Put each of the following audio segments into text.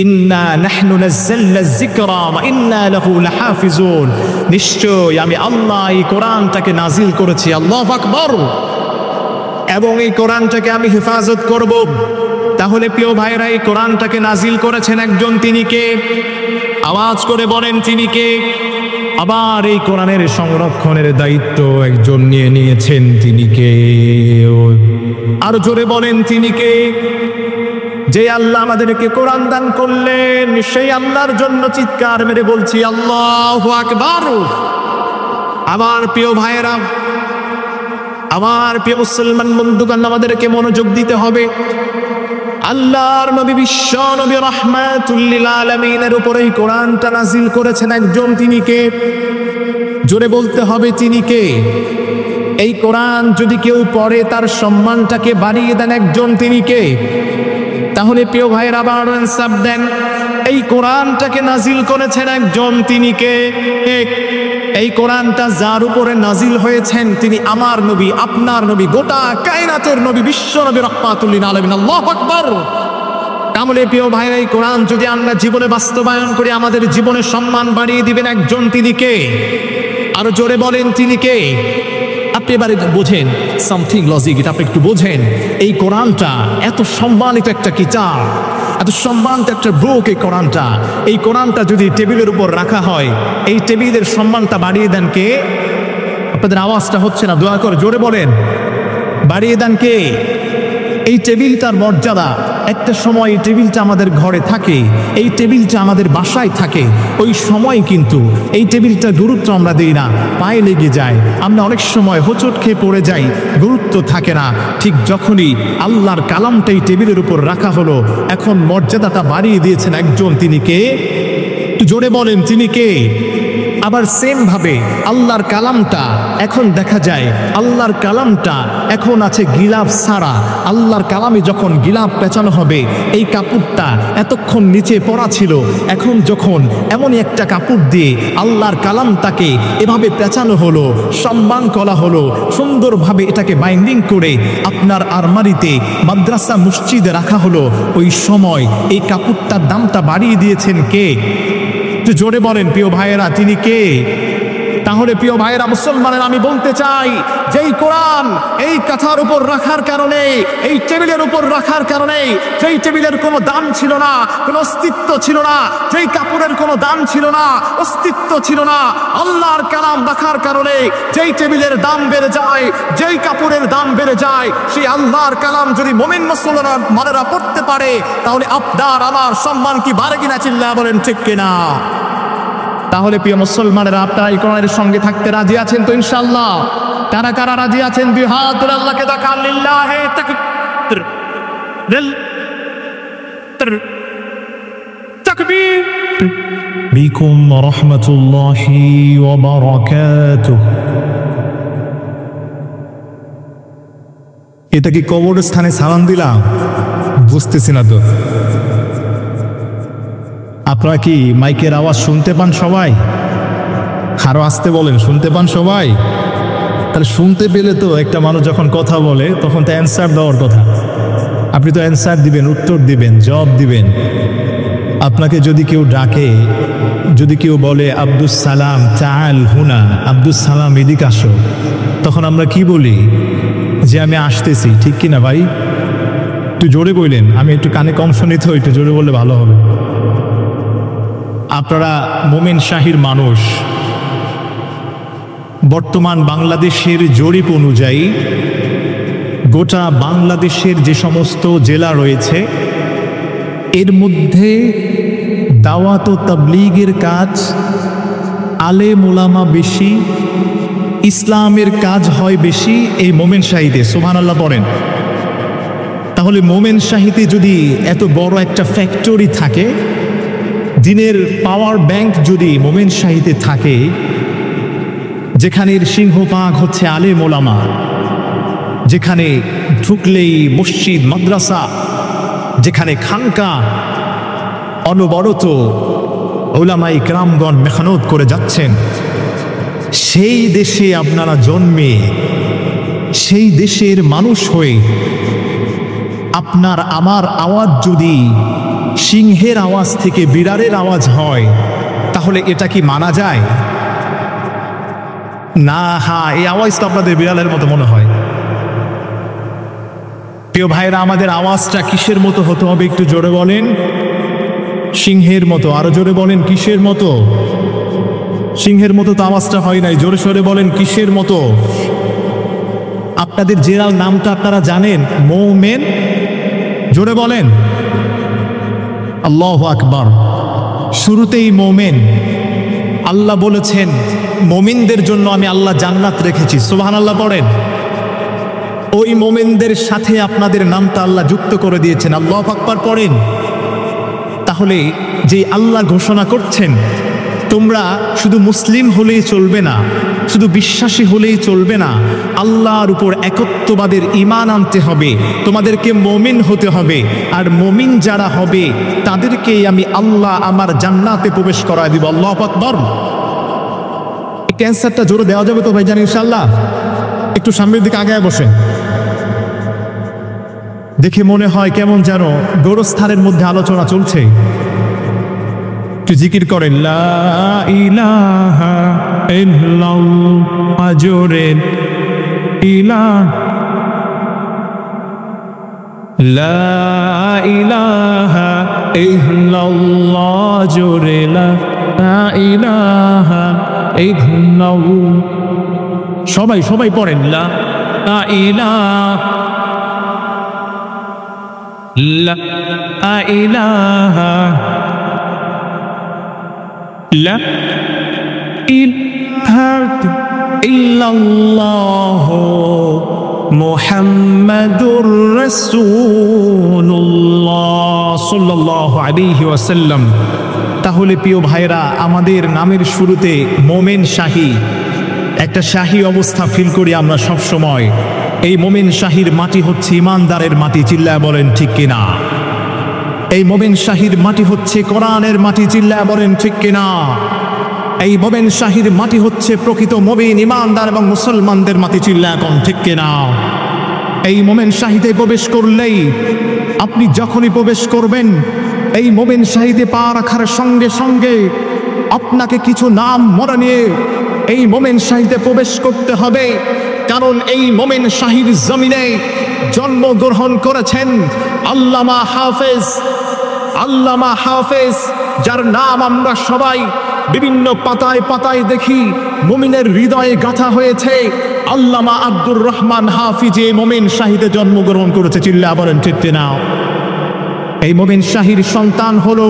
ইন্না নাহনু নাযালনা যিকরা ওয়া ইন্না লাহু লাহাফিজুন, নিশ্চয় আমি আল্লাহ এই কোরআনটাকে নাজিল করেছি, আল্লাহু আকবার, এবং এই কোরআনটাকে আমি হেফাজত করব। তাহলে প্রিয় ভাইরা, এই কোরআনটাকে নাজিল করেছেন একজন, তিনি কে? আওয়াজ করে বলেন তিনি কে? আবার এই কোরআনের সংরক্ষণের দায়িত্ব একজন নিয়ে নিয়েছেন, তিনি কে? আর জোরে বলেন তিনি কে? যে আল্লাহ আমাদেরকে কোরআন দান করলেন, সেই আল্লাহর জন্য চিৎকার মেরে বলছি আল্লাহু আকবার। আমার প্রিয় ভাইয়েরা, আমার প্রিয় মুসলমান বন্ধুগণ, আমাদেরকে মনোযোগ দিতে হবে। আল্লাহর নবী, বিশ্ব নবী রাহমাতুল লিল আলামিনের উপরে এই কোরআনটা নাজিল করেছেন একজন, তিনি কে? জোরে বলতে হবে তিনি কে? এই কোরআন যদি কেউ পড়ে তার সম্মানটাকে বাড়িয়ে দেন একজন, তিনি কে? তাহলে প্রিয় ভাইয়েরা আবার আনসার দেন, এই কোরআনটাকে নাজিল করেছেন একজন, তিনি কে? এই কোরআনটা যার উপরে নাজিল হয়েছেন তিনি আমার নবী, আপনার নবী, গোটা কায়নাতের নবী, বিশ্ব নবী রাহমাতুল লিল আলামিন। আল্লাহু আকবার। তাহলে প্রিয় ভাইরা, এই কোরআন যদি আমরা জীবনে বাস্তবায়ন করি, আমাদের জীবনের সম্মান বাড়িয়ে দিবেন একজন, তিনি কে? আরো জোরে বলেন তিনি কে? আপনি এবারে বোঝেন, সামথিং লজিক, এটা আপনি একটু বোঝেন। এই কোরআনটা এত সম্মানিত একটা কিতাব, এত সম্মানিত একটা বুক, এই কোরআনটা যদি টেবিলের উপর রাখা হয়, এই টেবিলের সম্মানটা বাড়িয়ে দেন কে? আপনাদের আওয়াজটা হচ্ছে না, দয়া করে জোরে বলেন, বাড়িয়ে দেন কে? এই টেবিলটার মর্যাদা, একটা সময় এই টেবিলটা আমাদের ঘরে থাকে, এই টেবিলটা আমাদের বাসায় থাকে, ওই সময় কিন্তু এই টেবিলটার গুরুত্ব আমরা দিই না, পায়ে লেগে যায়, আমরা অনেক সময় হোঁচট খেয়ে পড়ে যাই, গুরুত্ব থাকে না। ঠিক যখনই আল্লাহর কালামটা এই টেবিলের উপর রাখা হলো, এখন মর্যাদাটা বাড়িয়ে দিয়েছেন একজন, তিনি কে? একটু জোরে বলেন তিনি কে? আবার সেম ভাবে আল্লাহর কালামটা এখন দেখা যায়, আল্লাহর কালামটা এখন আছে গিলাফ ছাড়া। আল্লাহর কালামে যখন গিলাফ পেঁচানো হবে, এই কাপড়টা এতক্ষণ নিচে পড়া ছিল, এখন যখন এমনই একটা কাপড় দিয়ে আল্লাহর কালামটাকে এভাবে পেঁচানো হলো, সম্মান করা হলো, সুন্দরভাবে এটাকে বাইন্ডিং করে আপনার আলমারিতে, মাদ্রাসা, মসজিদে রাখা হলো, ওই সময় এই কাপড়টার দামটা বাড়িয়ে দিয়েছেন কে? জোরে বলেন প্রিয় ভাইয়েরা, তিনি কে? তাহলে প্রিয় ভাইয়েরা মুসলমানের, আমি বলতে চাই, যেই কোরআন এই কাঁথার উপর রাখার কারণে, এই টেবিলের উপর রাখার কারণে, যেই টেবিলের কোনো দাম ছিল না, কোনো অস্তিত্ব ছিল না, যেই কাপড়ের কোনো দাম ছিল না, অস্তিত্ব ছিল না, আল্লাহর কালাম রাখার কারণে যেই টেবিলের দাম বেড়ে যায়, যেই কাপড়ের দাম বেড়ে যায়, সেই আল্লাহর কালাম যদি মুমিন মুসলমানেরা পড়তে পারে, তাহলে আপনার আমার সম্মান কি বাড়ে কিনা? চিল্লা বলেন ঠিক কিনা? তাহলে প্রিয় মুসলমানেরা, আপনারা এই কোরআনের সঙ্গে থাকতে রাজি আছেন তো ইনশাআল্লাহ? কারা কারা রাজি আছেন? দুই হাত তুলে আল্লাহকে দেখান, লিল্লাহি তাকবীর বিকুম ওয়া রাহমাতুল্লাহি ওয়া বারাকাতুহু। এটা কি কবরস্থানে সালাম দিলাম? বুঝতেছি না তো। আপনারা কি মাইকের আওয়াজ শুনতে পান সবাই? আরো আসতে বলেন, শুনতে পান সবাই? তাহলে শুনতে পেলে তো একটা মানুষ যখন কথা বলে তখন তো অ্যান্সার দেওয়ার কথা, আপনি তো অ্যান্সার দিবেন, উত্তর দিবেন, জবাব দিবেন। আপনাকে যদি কেউ ডাকে, যদি কেউ বলে আব্দুস সালাম তাআল হুনা, আব্দুস সালাম এদিকে আসো, তখন আমরা কি বলি? যে আমি আসতেছি, ঠিক কিনা ভাই? একটু জোরে বললেন, আমি একটু কানে কম শুনি তো, একটু জোরে বললে ভালো হবে। আপনারা মোমেন শাহীর মানুষ। বর্তমান বাংলাদেশের জরিপ অনুযায়ী গোটা বাংলাদেশের যে সমস্ত জেলা রয়েছে, এর মধ্যে দাওয়াত ও তাবলীগের কাজ, আলেম ওলামা বেশি, ইসলামের কাজ হয় বেশি এই মোমেন শাহীতে। সুবহানাল্লাহ পড়েন। তাহলে মোমেন শাহীতে যদি এত বড় একটা ফ্যাক্টরি থাকে, দিনের পাওয়ার ব্যাংক যদি মোমেন শাহীতে থাকে, যেখানের সিংহভাগ হচ্ছে আলেম ওলামা, যেখানে ঢুকলেই মসজিদ, মাদ্রাসা, যেখানে খানকা, অনবরত ওলামায়ে কেরামগণ মেহনত করে যাচ্ছেন, সেই দেশে আপনারা জন্মে, সেই দেশের মানুষ হয়ে আপনার আমার আওয়াজ যদি সিংহের আওয়াজ থেকে বিড়ালের আওয়াজ হয়, তাহলে এটা কি মানা যায়? না, হ্যাঁ, এই আওয়াজ তো আপনাদের বিড়ালের মতো মনে হয়। প্রিয় ভাইরা, আমাদের আওয়াজটা কিসের মতো হতে হবে একটু জোরে বলেন। সিংহের মতো। আরো জোরে বলেন, কিসের মতো? সিংহের মতো তো আওয়াজটা হয় নাই, জোরে সোরে বলেন কিসের মতো? আপনাদের জেলার নামটা আপনারা জানেন, মোমেন। জোরে বলেন আল্লাহু আকবার। শুরুতেই মোমেন। আল্লাহ বলেছেন মোমিনদের জন্য আমি আল্লাহ জান্নাত রেখেছি, সুবহানাল্লাহ পড়েন। ওই মোমিনদের সাথে আপনাদের নামটা আল্লাহ যুক্ত করে দিয়েছেন, আল্লাহু আকবার পড়েন। তাহলে যে আল্লাহ ঘোষণা করছেন তোমরা শুধু মুসলিম হলেই চলবে না, শুধু বিশ্বাসী হলেই চলবে না, আল্লাহর উপর একত্ববাদের ঈমান আনতে হবে, তোমাদেরকে মুমিন হতে হবে। আর মুমিন যারা হবে তাদেরকেই আমি আল্লাহ আমার জান্নাতে প্রবেশ করায় দিব। আল্লাহু আকবার। ক্যান্সারটা জোরে দেওয়া যাবে তো ভাইজান ইনশাআল্লাহ? একটু সামনের দিকে আগায় বসেন। দেখে মনে হয় কেমন যেন গোরস্থানের মধ্যে আলোচনা চলছে। একটু জিকির করেন, লা ইলাহা ইল্লাল্লাহ, জোরে লা ইলাহা ইল্লাল্লাহ, জোরে লা ইলাহা ইল্লাল্লাহ। সবাই সবাই পড়েন, লা ইলাহা লা ইলাহা লা ইলাহা ইল্লাল্লাহ মুহাম্মাদুর রাসূলুল্লাহ সাল্লাল্লাহু আলাইহি ওয়াসাল্লাম। তাহলে প্রিয় ভাইরা, আমাদের নামের শুরুতে মোমেন শাহী, একটা শাহী অবস্থা ফিল করি আমরা সব সময়। এই মোমেন শাহীর মাটি হচ্ছে ইমানদারের মাটি, চিল্লায় বলেন ঠিক কিনা? এই মোমেন শাহীর মাটি হচ্ছে কোরআনের মাটি, চিল্লায় বলেন ঠিক কিনা? এই মোমেন শাহীর মাটি হচ্ছে প্রকৃত মুমিন, ইমানদার এবং মুসলমানদের মাটি, চিল্লায় কোন ঠিক কিনা? এই মোমেন শাহীতে প্রবেশ করলেই, আপনি যখনই প্রবেশ করবেন, এই মোমেন শাহীতে পা রাখার সঙ্গে সঙ্গে আপনাকে কিছু নাম মনে নিয়ে এই মোমেন শাহীতে প্রবেশ করতে হবে। কারণ এই মোমেন শাহীর জমিনে জন্মগ্রহণ করেছেন আল্লামা হাফেজ, যার নাম আমরা সবাই বিভিন্ন পাতায় পাতায় দেখি, মুমিনের হৃদয়ে গাঁথা হয়েছে। আল্লামা আব্দুর রহমান হাফিজ এই মোমেন শাহীতে জন্মগ্রহণ করেছে, চিল্লা বলেন ঠিক না? এই মোমেন শাহীর সন্তান হলো,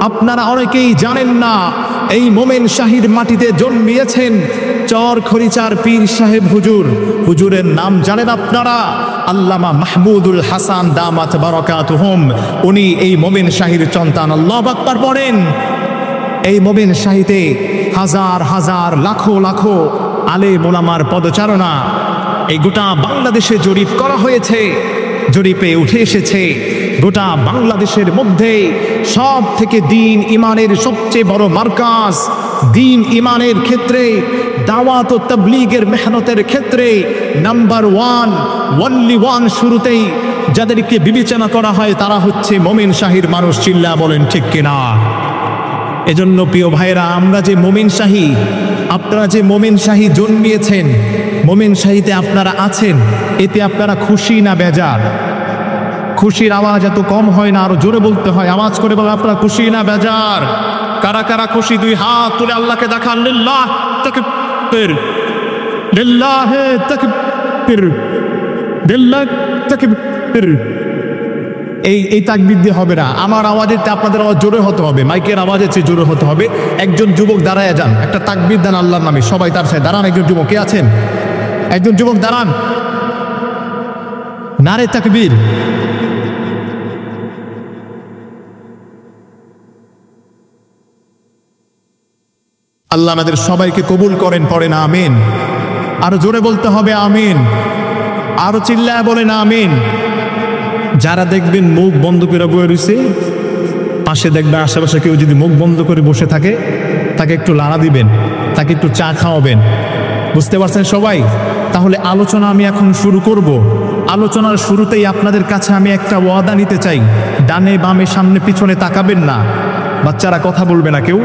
আপনারা অনেকেই জানেন না, এই মোমেন শাহীর মাটিতে জন্মিয়েছেন চর খরিচার পীর সাহেব হুজুরের নাম জানেন আপনারা? আল্লামা মাহমুদুল হাসান দামাত বারাকাতুহুম। উনি এই মোমেন শাহীর সন্তান। আল্লাহু আকবার পড়েন। এই মোমেন শাহীতে হাজার হাজার লাখো লাখো আলেম ওলামার পদচারণা। এই গোটা বাংলাদেশে জরিপ করা হয়েছে, জরিপে উঠে এসেছে গোটা বাংলাদেশের মধ্যে সব থেকে দিন ইমানের সবচেয়ে বড় মার্কাজ, দিন ইমানের ক্ষেত্রে, দাওয়াত ও তাবলীগের মেহনতের ক্ষেত্রে নাম্বার ওয়ান, ওয়ানলি ওয়ান, শুরুতেই যাদেরকে বিবেচনা করা হয় তারা হচ্ছে মোমেন শাহীর মানুষ, চিল্লা বলেন ঠিক কিনা? এজন্য প্রিয় ভাইরা, আমরা যে মোমেন শাহী, আপনারা যে মোমেন শাহী জন্মিয়েছেন, মোমেন শাহীতে আপনারা আছেন, এতে আপনারা খুশি না বেজার? খুশির আওয়াজ এত কম হয় না, আরো জোরে বলতে হয়, আওয়াজ করে বলে আপনারা খুশি না বেজার? কারা কারা খুশি? দুই হাত তুলে আল্লাহকে দেখান, লিল্লাহ তাকবীর, লিল্লাহে তাকবীর, লিল্লাহ তাকবীর। এই তাকবীর দিয়ে হবে না, আমার আওয়াজের চেয়ে আপনাদের আওয়াজ জোরে হতে হবে, মাইকের আওয়াজের চেয়ে জোরে হতে হবে। একজন যুবক দাঁড়ায় যান, একটা তাকবীর দেন আল্লাহর নামে, সবাই তার সাথে দাঁড়ান। একজন যুবক কে আছেন? একজন যুবক দাঁড়ান, নারে তাকবীর। আল্লাহ আমাদের সবাইকে কবুল করেন, পড়েন আমিন। আরো জোরে বলতে হবে আমিন, আরো চিল্লায় বলেন আমিন। যারা দেখবেন মুখ বন্ধ করে বসে রয়েছে, পাশে দেখবেন আশেপাশে কেউ যদি মুখ বন্ধ করে বসে থাকে, তাকে একটু লাড়া দিবেন, তাকে একটু চা খাওয়াবেন। বুঝতে পারছেন সবাই? তাহলে আলোচনা আমি এখন শুরু করব। আলোচনার শুরুতেই আপনাদের কাছে আমি একটা ওয়াদা নিতে চাই, ডানে বামে সামনে পিছনে তাকাবেন না। বাচ্চারা কথা বলবে না কেউ।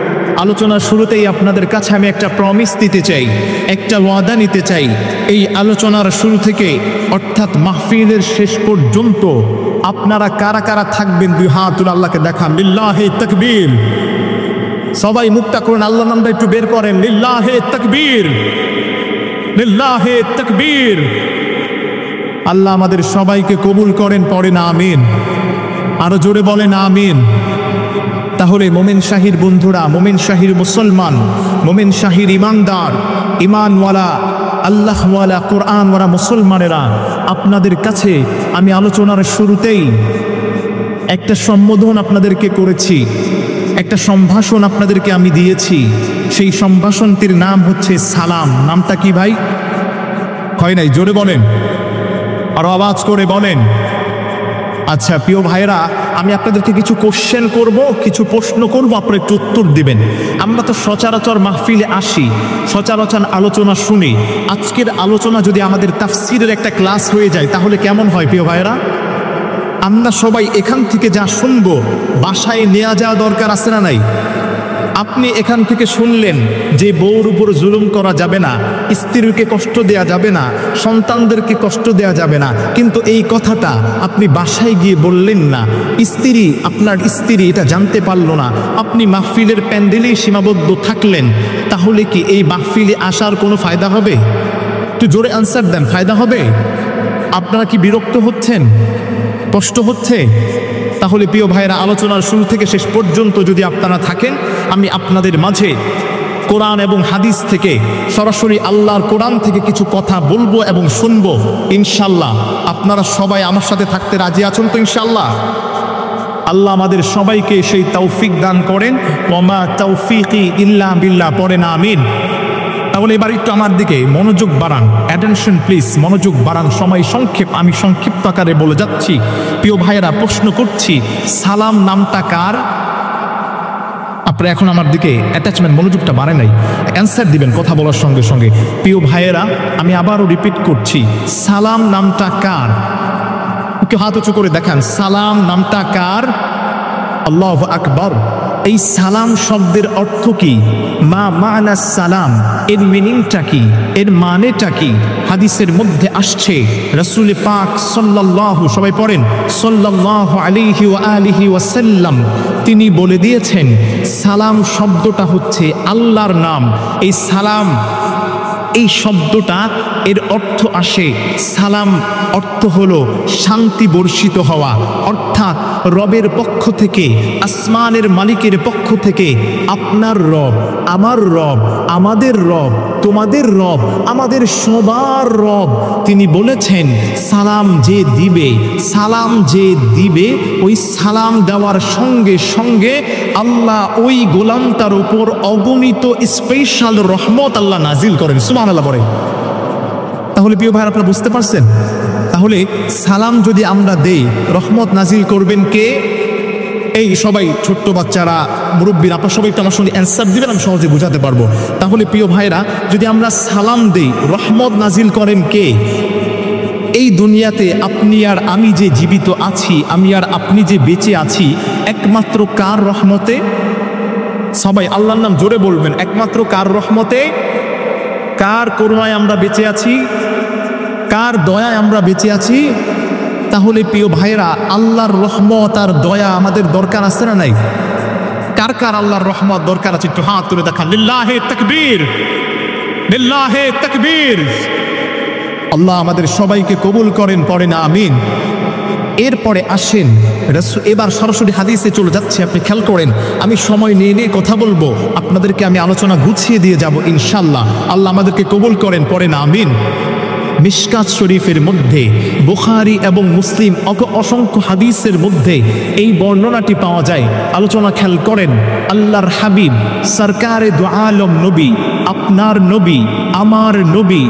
আলোচনার শুরুতেই আপনাদের কাছে আমি একটা প্রমিস দিতে চাই, একটা ওয়াদা নিতে চাই। এই আলোচনার শুরু থেকে অর্থাৎ মাহফিলের শেষ পর্যন্ত আপনারা কারা কারা থাকবেন, দুই হাত তুলে আল্লাহকে দেখান। লিল্লাহে তাকবীর। সবাই মুখটা করেন, আল্লাহর নামটা একটু বের করেন। লিল্লাহে তাকবীর, লিল্লাহে তাকবীর। আল্লাহ আমাদের সবাইকে কবুল করেন, পড়েন আমিন। আরো জোরে বলেন আমিন। তাহলে মোমেন শাহির বন্ধুরা, মোমেন শাহির মুসলমান, মোমেন শাহির ইমানদার, ইমানওয়ালা, আল্লাহওয়ালা, কোরআনওয়ালা মুসলমানেরা, আপনাদের কাছে আমি আলোচনার শুরুতেই একটা সম্বোধন আপনাদেরকে করেছি, একটা সম্ভাষণ আপনাদেরকে আমি দিয়েছি। সেই সম্ভাষণটির নাম হচ্ছে সালাম। নামটা কি ভাই? হয় নাই, জোরে বলেন, আরো আওয়াজ করে বলেন। আচ্ছা প্রিয় ভাইরা, আমি আপনাদেরকে কিছু কোশ্চেন করব, কিছু প্রশ্ন করব, আপনারা একটু উত্তর দিবেন। আমরা তো সচরাচর মাহফিলে আসি, সচরাচর আলোচনা শুনি। আজকের আলোচনা যদি আমাদের তাফসীরের একটা ক্লাস হয়ে যায় তাহলে কেমন হয় প্রিয় ভাইরা? আমরা সবাই এখান থেকে যা শুনবো বাসায় নেওয়া যাওয়া দরকার আছে না নাই? আপনি এখান থেকে শুনলেন যে বউর উপর জুলুম করা যাবে না, স্ত্রীকে কষ্ট দেয়া যাবে না, সন্তানদেরকে কষ্ট দেয়া যাবে না, কিন্তু এই কথাটা আপনি বাসায় গিয়ে বললেন না, স্ত্রী, আপনার স্ত্রী এটা জানতে পারলো না, আপনি মাহফিলের প্যান্ডেলেই সীমাবদ্ধ থাকলেন, তাহলে কি এই মাহফিলে আসার কোনো ফায়দা হবে? একটু জোরে আনসার দেন, ফায়দা হবে? আপনারা কি বিরক্ত হচ্ছেন, কষ্ট হচ্ছে? তাহলে প্রিয় ভাইরা, আলোচনার শুরু থেকে শেষ পর্যন্ত যদি আপনারা থাকেন, আমি আপনাদের মাঝে কোরআন এবং হাদিস থেকে, সরাসরি আল্লাহর কোরআন থেকে কিছু কথা বলবো এবং শুনবো ইনশাল্লাহ। আপনারা সবাই আমার সাথে থাকতে রাজি আছেন তো ইনশাল্লাহ? আল্লাহ আমাদের সবাইকে সেই তৌফিক দান করেন। ওমা তৌফিকি ইল্লা বিল্লাহ, পড়েন আমিন। তাহলে এবার একটু আমার দিকে মনোযোগ বাড়ান, অ্যাটেনশন প্লিজ, মনোযোগ বাড়ান। সময় সংক্ষেপ, আমি সংক্ষিপ্ত আকারে বলে যাচ্ছি। প্রিয় ভাইয়েরা, প্রশ্ন করছি, সালাম নামটা কার? আপনারা এখন আমার দিকে অ্যাটাচমেন্ট, মনোযোগটা বাড়ে নাই, অ্যান্সার দিবেন কথা বলার সঙ্গে সঙ্গে। প্রিয় ভাইয়েরা, আমি আবারও রিপিট করছি, সালাম নামটা কার? কেউ হাত উঁচু করে দেখান, সালাম নামটা কার? আল্লাহু আকবার। এই সালাম শব্দের অর্থ কি? মা মানা সালাম, এর মিনিংটা কি, এর মানেটা কি? হাদিসের মধ্যে আসছে রাসূল পাক সাল্লাল্লাহু, সবাই পড়েন, সাল্লাল্লাহু আলাইহি ওয়া আলিহি ওয়াসাল্লাম, তিনি বলে দিয়েছেন সালাম শব্দটা হচ্ছে আল্লাহর নাম। এই সালাম, এই শব্দটা এর অর্থ আসে, সালাম অর্থ হলো শান্তি বর্ষিত হওয়া, অর্থাৎ রবের পক্ষ থেকে, আসমানের মালিকের পক্ষ থেকে, আপনার রব, আমার রব, আমাদের রব, তোমাদের রব, আমাদের সবার রব, তিনি বলেছেন সালাম যে দিবে, সালাম যে দিবে, ওই সালাম দেওয়ার সঙ্গে সঙ্গে আল্লাহ ওই গোলামটার উপর অগণিত স্পেশাল রহমত আল্লাহ নাজিল করেন। সুবহানাল্লাহ বলেন। তাহলে প্রিয় ভাই, আপনারা বুঝতে পারছেন? তাহলে সালাম যদি আমরা দেই, রহমত নাজিল করবেন কে? এই সবাই, ছোট্ট বাচ্চারা, মুরব্বীরা, আপনারা সবাই একটু আমার সঙ্গে অ্যান্সার দিবেন, আমি সহজে বোঝাতে পারবো। তাহলে প্রিয় ভাইরা, যদি আমরা সালাম দেই, রহমত নাজিল করেন কে? এই দুনিয়াতে আপনি আর আমি যে জীবিত আছি, আমি আর আপনি যে বেঁচে আছি, একমাত্র কার রহমতে? সবাই আল্লাহর নাম জোরে বলবেন, একমাত্র কার রহমতে, কার করুণায় আমরা বেঁচে আছি, কার দয়ায় আমরা বেঁচে আছি? তাহলে প্রিয় ভাইরা, আল্লাহর রহমত আর দয়া আমাদের দরকার আছে না নাই? কার কার আল্লাহর রহমত দরকার আছে? একটু হাত তুলে দেখান। লিল্লাহে তাকবীর, লিল্লাহে তাকবীর। আল্লাহ আমাদের সবাইকে কবুল করেন, পড়েন আমিন। এরপরে আসেন রাসূল, এবার সরাসরি হাদিসে চলে যাচ্ছে, আপনি খেয়াল করেন, আমি সময় নিয়ে নিয়ে কথা বলবো, আপনাদেরকে আমি আলোচনা গুছিয়ে দিয়ে যাব ইনশাল্লাহ। আল্লাহ আমাদেরকে কবুল করেন, পড়েন আমিন। মিশকাত শরীফের মধ্যে, বুখারী এবং মুসলিম অসংখ্য হাদিসের মধ্যে এই বর্ণনাটি পাওয়া যায়। আলোচনা খেয়াল করেন, আল্লাহর হাবিব সরকারে দু আলম নবী, আপনার নবী, আমার নবী,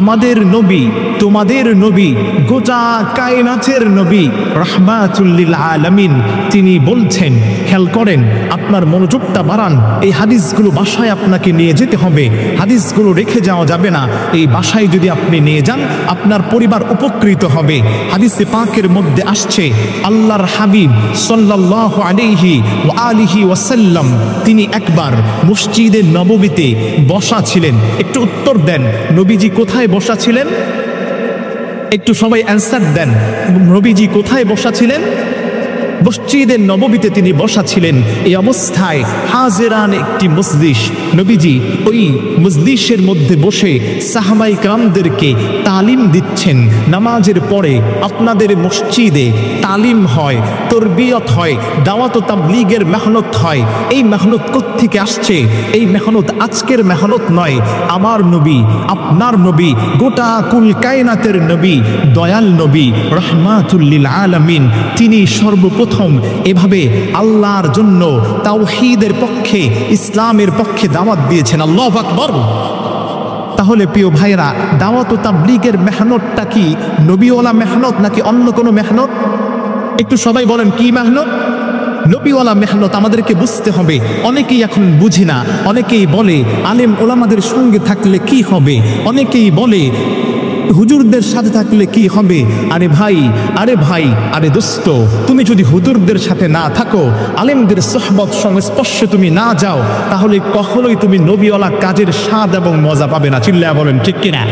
আমাদের নবী, তোমাদের নবী, গোটা কায়নাতের নবী, রাহমাতুল লিল আলামিন, তিনি বলছেন, খেয়াল করেন, আপনার মনোযোগটা বাড়ান, এই হাদিসগুলো বাসায় আপনাকে নিয়ে যেতে হবে, হাদিসগুলো রেখে যাওয়া যাবে না। এই বাসায় যদি আপনি নিয়ে যান, আপনার পরিবার উপকৃত হবে। হাদিসে পাকের মধ্যে আসছে, আল্লাহর হাবিব সাল্লাল্লাহু আলাইহি ওয়া আলিহি ওয়াসাল্লাম তিনি একবার মসজিদে নববীতে বসা ছিলেন। একটু উত্তর দেন, নবীজি কোথায় বসা ছিলেন? একটু সবাই অ্যান্সার দেন, নবীজি কোথায় বসা ছিলেন? মসজিদের নববীতে তিনি বসা ছিলেন। এই অবস্থায় হাজেরান একটি মজলিস, নবীজি ওই মজলিসের মধ্যে বসে সাহাবায়ে কেরামদেরকে তালিম দিচ্ছেন। নামাজের পরে আপনাদের মসজিদে তালিম হয়, তরবিয়ত হয়, দাওয়াত ও তাবলীগের মেহনত হয়। এই মেহনত কোত্থেকে আসছে? এই মেহনত আজকের মেহনত নয়। আমার নবী, আপনার নবী, গোটা কুল কায়নাতের নবী, দয়াল নবী, রাহমাতুল লিল আলামিন, তিনি সর্বপ্রথম এভাবে আল্লাহর জন্য তাওহীদের পক্ষে, ইসলামের পক্ষে দাওয়াত দিয়েছেন। আল্লাহু আকবার। তাহলে প্রিয় ভাইরা, দাওয়াত ও তাবলীগের মেহনতটা কি নবীওয়ালা মেহনত নাকি অন্য কোনো মেহনত? একটু সবাই বলেন, কি মেহনত? নবীওয়ালা মেহনত আমাদেরকে বুঝতে হবে। অনেকেই এখন বুঝি না, অনেকেই বলে আলেম ওলামাদের সঙ্গে থাকলে কি হবে, অনেকেই বলে হুজুরদের সাথে থাকলে কি হবে। আরে ভাই, আরে ভাই, আরে দোস্ত, তুমি যদি হুজুরদের সাথে না থাকো, আলেমদের সোহবত সংস্পর্শে তুমি না যাও, তাহলে কখনোই তুমি নবীওয়ালা কাজের স্বাদ এবং মজা পাবে না। চিল্লায়া বলেন ঠিক কিনা?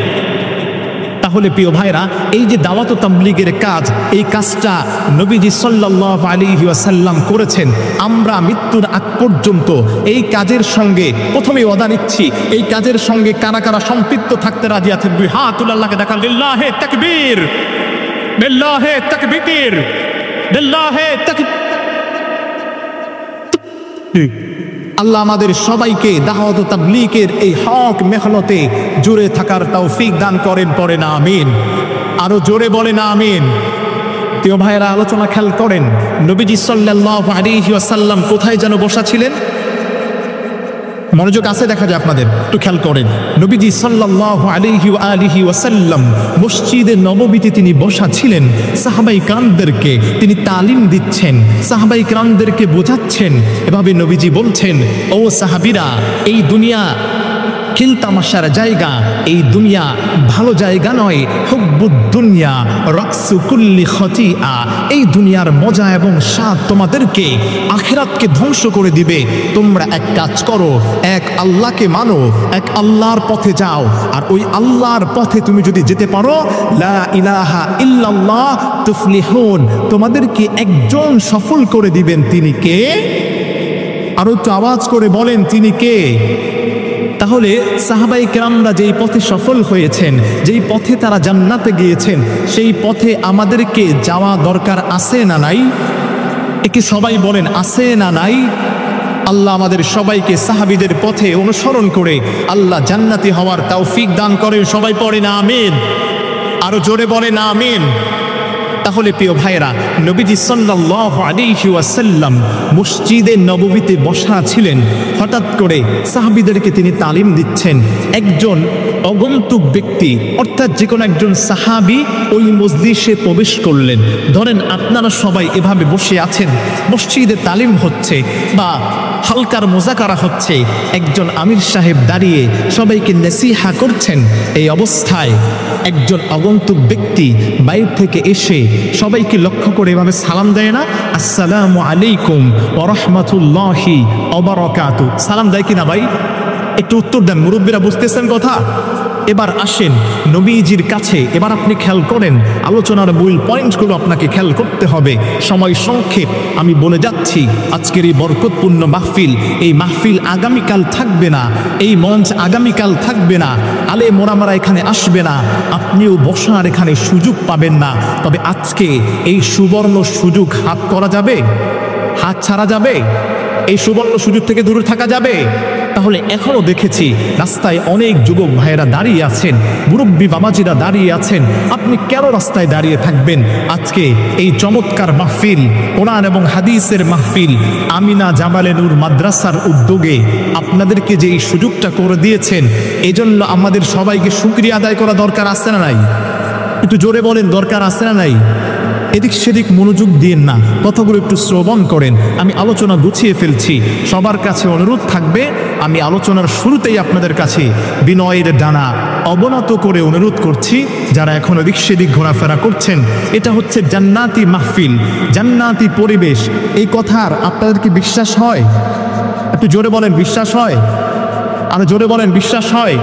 তাহলে প্রিয় ভাইরা, এই যে দাওয়াত ও তাবলীগের কাজ, এই কাজটা নবীজি সাল্লাল্লাহু আলাইহি ওয়াসাল্লাম করেছেন। আমরা মৃত্যুর আগ পর্যন্ত এই কাজের সঙ্গে প্রথমে ওয়াদা নিচ্ছি, এই কাজের সঙ্গে কারা কারা সম্পৃক্ত থাকতে রাজি আছেন? দুই হাত আল্লাহকে দেখান। লিল্লাহে তাকবীর, লিল্লাহে তাকবীর, লিল্লাহে তাকবীর। আল্লাহ আমাদের সবাইকে দাওয়াত ও তাবলীগের এই হক মেহনতে জুড়ে থাকার তৌফিক দান করেন, পড়ে না আমিন। আরো জোরে বলে না আমিন। প্রিয় ভাইয়েরা, আলোচনা খেয়াল করেন, নবীজি সাল্লাল্লাহু আলাইহি ওয়াসাল্লাম কোথায় যেন বসা ছিলেন? মনোযোগ আছে দেখা যায় আপনাদের, একটু খেয়াল করেন। নবীজি সাল্লাল্লাহু আলাইহি ওয়া আলিহি ওয়াসাল্লাম মসজিদে নববীতে তিনি বসা ছিলেন। সাহাবায়ে কেরামদেরকে তিনি তালিম দিচ্ছেন, সাহাবায়ে কেরামদেরকে বোঝাচ্ছেন। এভাবে নবীজি বলছেন, ও সাহাবীরা, এই দুনিয়া খেল তামাশার জায়গা, এই দুনিয়া ভালো জায়গা নয়। হুব্বুদ দুনিয়া রাকসু কুল্লি খতিআ, এই দুনিয়ার মজা এবং স্বাদ তোমাদেরকে আখিরাতকে ধ্বংস করে দিবে। তোমরা এক কাজ করো, এক আল্লাহকে মানো, এক আল্লাহর পথে যাও। আর ওই আল্লাহর পথে তুমি যদি যেতে পারো, লা ইলাহা ইল্লাল্লাহ তুফলিহুন, তোমাদেরকে একজন সফল করে দিবেন। তিনি কে? আরো একটু আওয়াজ করে বলেন, তিনি কে? তাহলে সাহাবায়ে কেরামরা যেই পথে সফল হয়েছেন, যেই পথে তারা জান্নাতে গিয়েছেন, সেই পথে আমাদেরকে যাওয়া দরকার আছে না নাই? একে সবাই বলেন, আছে না নাই? আল্লাহ আমাদের সবাইকে সাহাবীদের পথে অনুসরণ করে আল্লাহ জান্নাতি হওয়ার তৌফিক দান করেন। সবাই পড়ে না আমিন। আরো জোরে বলে না আমিন। তাহলে প্রিয় ভাইরা, নবীজি সাল্লাল্লাহু আলাইহি ওয়াসাল্লাম মসজিদে নববীতে বসা ছিলেন। হঠাৎ করে সাহাবীদেরকে তিনি তালিম দিচ্ছেন। একজন অগন্তুক ব্যক্তি, অর্থাৎ যে কোনো একজন সাহাবী ওই মজলিসে প্রবেশ করলেন। ধরেন আপনারা সবাই এভাবে বসে আছেন, মসজিদে তালিম হচ্ছে বা হালকার মুযাকারা হচ্ছে, একজন আমির সাহেব দাঁড়িয়ে সবাইকে নসিহা করছেন। এই অবস্থায় একজন আগন্তুক ব্যক্তি বাইরে থেকে এসে সবাইকে লক্ষ্য করে এভাবে সালাম দেয় না? আসসালামু আলাইকুম ওয়া রাহমাতুল্লাহি ওয়া বারাকাতুহু। সালাম দেয় কিনা ভাই? একটু উত্তর দেন, মুরব্বীরা বুঝতেছেন কথা? এবার আসেন নবীজির কাছে। এবার আপনি খেয়াল করেন, আলোচনার মূল পয়েন্টগুলো আপনাকে খেয়াল করতে হবে। সময় সংক্ষেপ, আমি বলে যাচ্ছি, আজকের এই বরকতপূর্ণ মাহফিল, এই মাহফিল আগামীকাল থাকবে না, এই মঞ্চ আগামীকাল থাকবে না, আলেম ওলামারা এখানে আসবে না, আপনিও বসার এখানে সুযোগ পাবেন না। তবে আজকে এই সুবর্ণ সুযোগ হাত করা যাবে? হাত ছাড়া যাবে? এই সুবর্ণ সুযোগ থেকে দূরে থাকা যাবে? তাহলে এখনো দেখেছি রাস্তায় অনেক যুবক ভাইয়েরা দাঁড়িয়ে আছেন, মুরব্বী বাবাজিরা দাঁড়িয়ে আছেন। আপনি কেন রাস্তায় দাঁড়িয়ে থাকবেন? আজকে এই চমৎকার মাহফিল, কোরআন এবং হাদিসের মাহফিল, আমিনা জামালে নূর মাদ্রাসার উদ্যোগে আপনাদেরকে যে এই সুযোগটা করে দিয়েছেন, এজন্য আমাদের সবাইকে শুকরিয়া আদায় করা দরকার আছে না নাই? একটু জোরে বলেন, দরকার আছে না নাই? এদিক সেদিক মনোযোগ দিয়েন না, কথাগুলো একটু শ্রবণ করেন। আমি আলোচনা গুছিয়ে ফেলছি, সবার কাছে অনুরোধ থাকবে, আমি আলোচনার শুরুতেই আপনাদের কাছে বিনয়ের ডানা অবনত করে অনুরোধ করছি, যারা এখন এদিক সেদিক ঘোরাফেরা করছেন, এটা হচ্ছে জান্নাতি মাহফিল, জান্নাতি পরিবেশ। এই কথার আপনাদের কি বিশ্বাস হয়? একটু জোরে বলেন, বিশ্বাস হয়? আরো জোরে বলেন, বিশ্বাস হয়?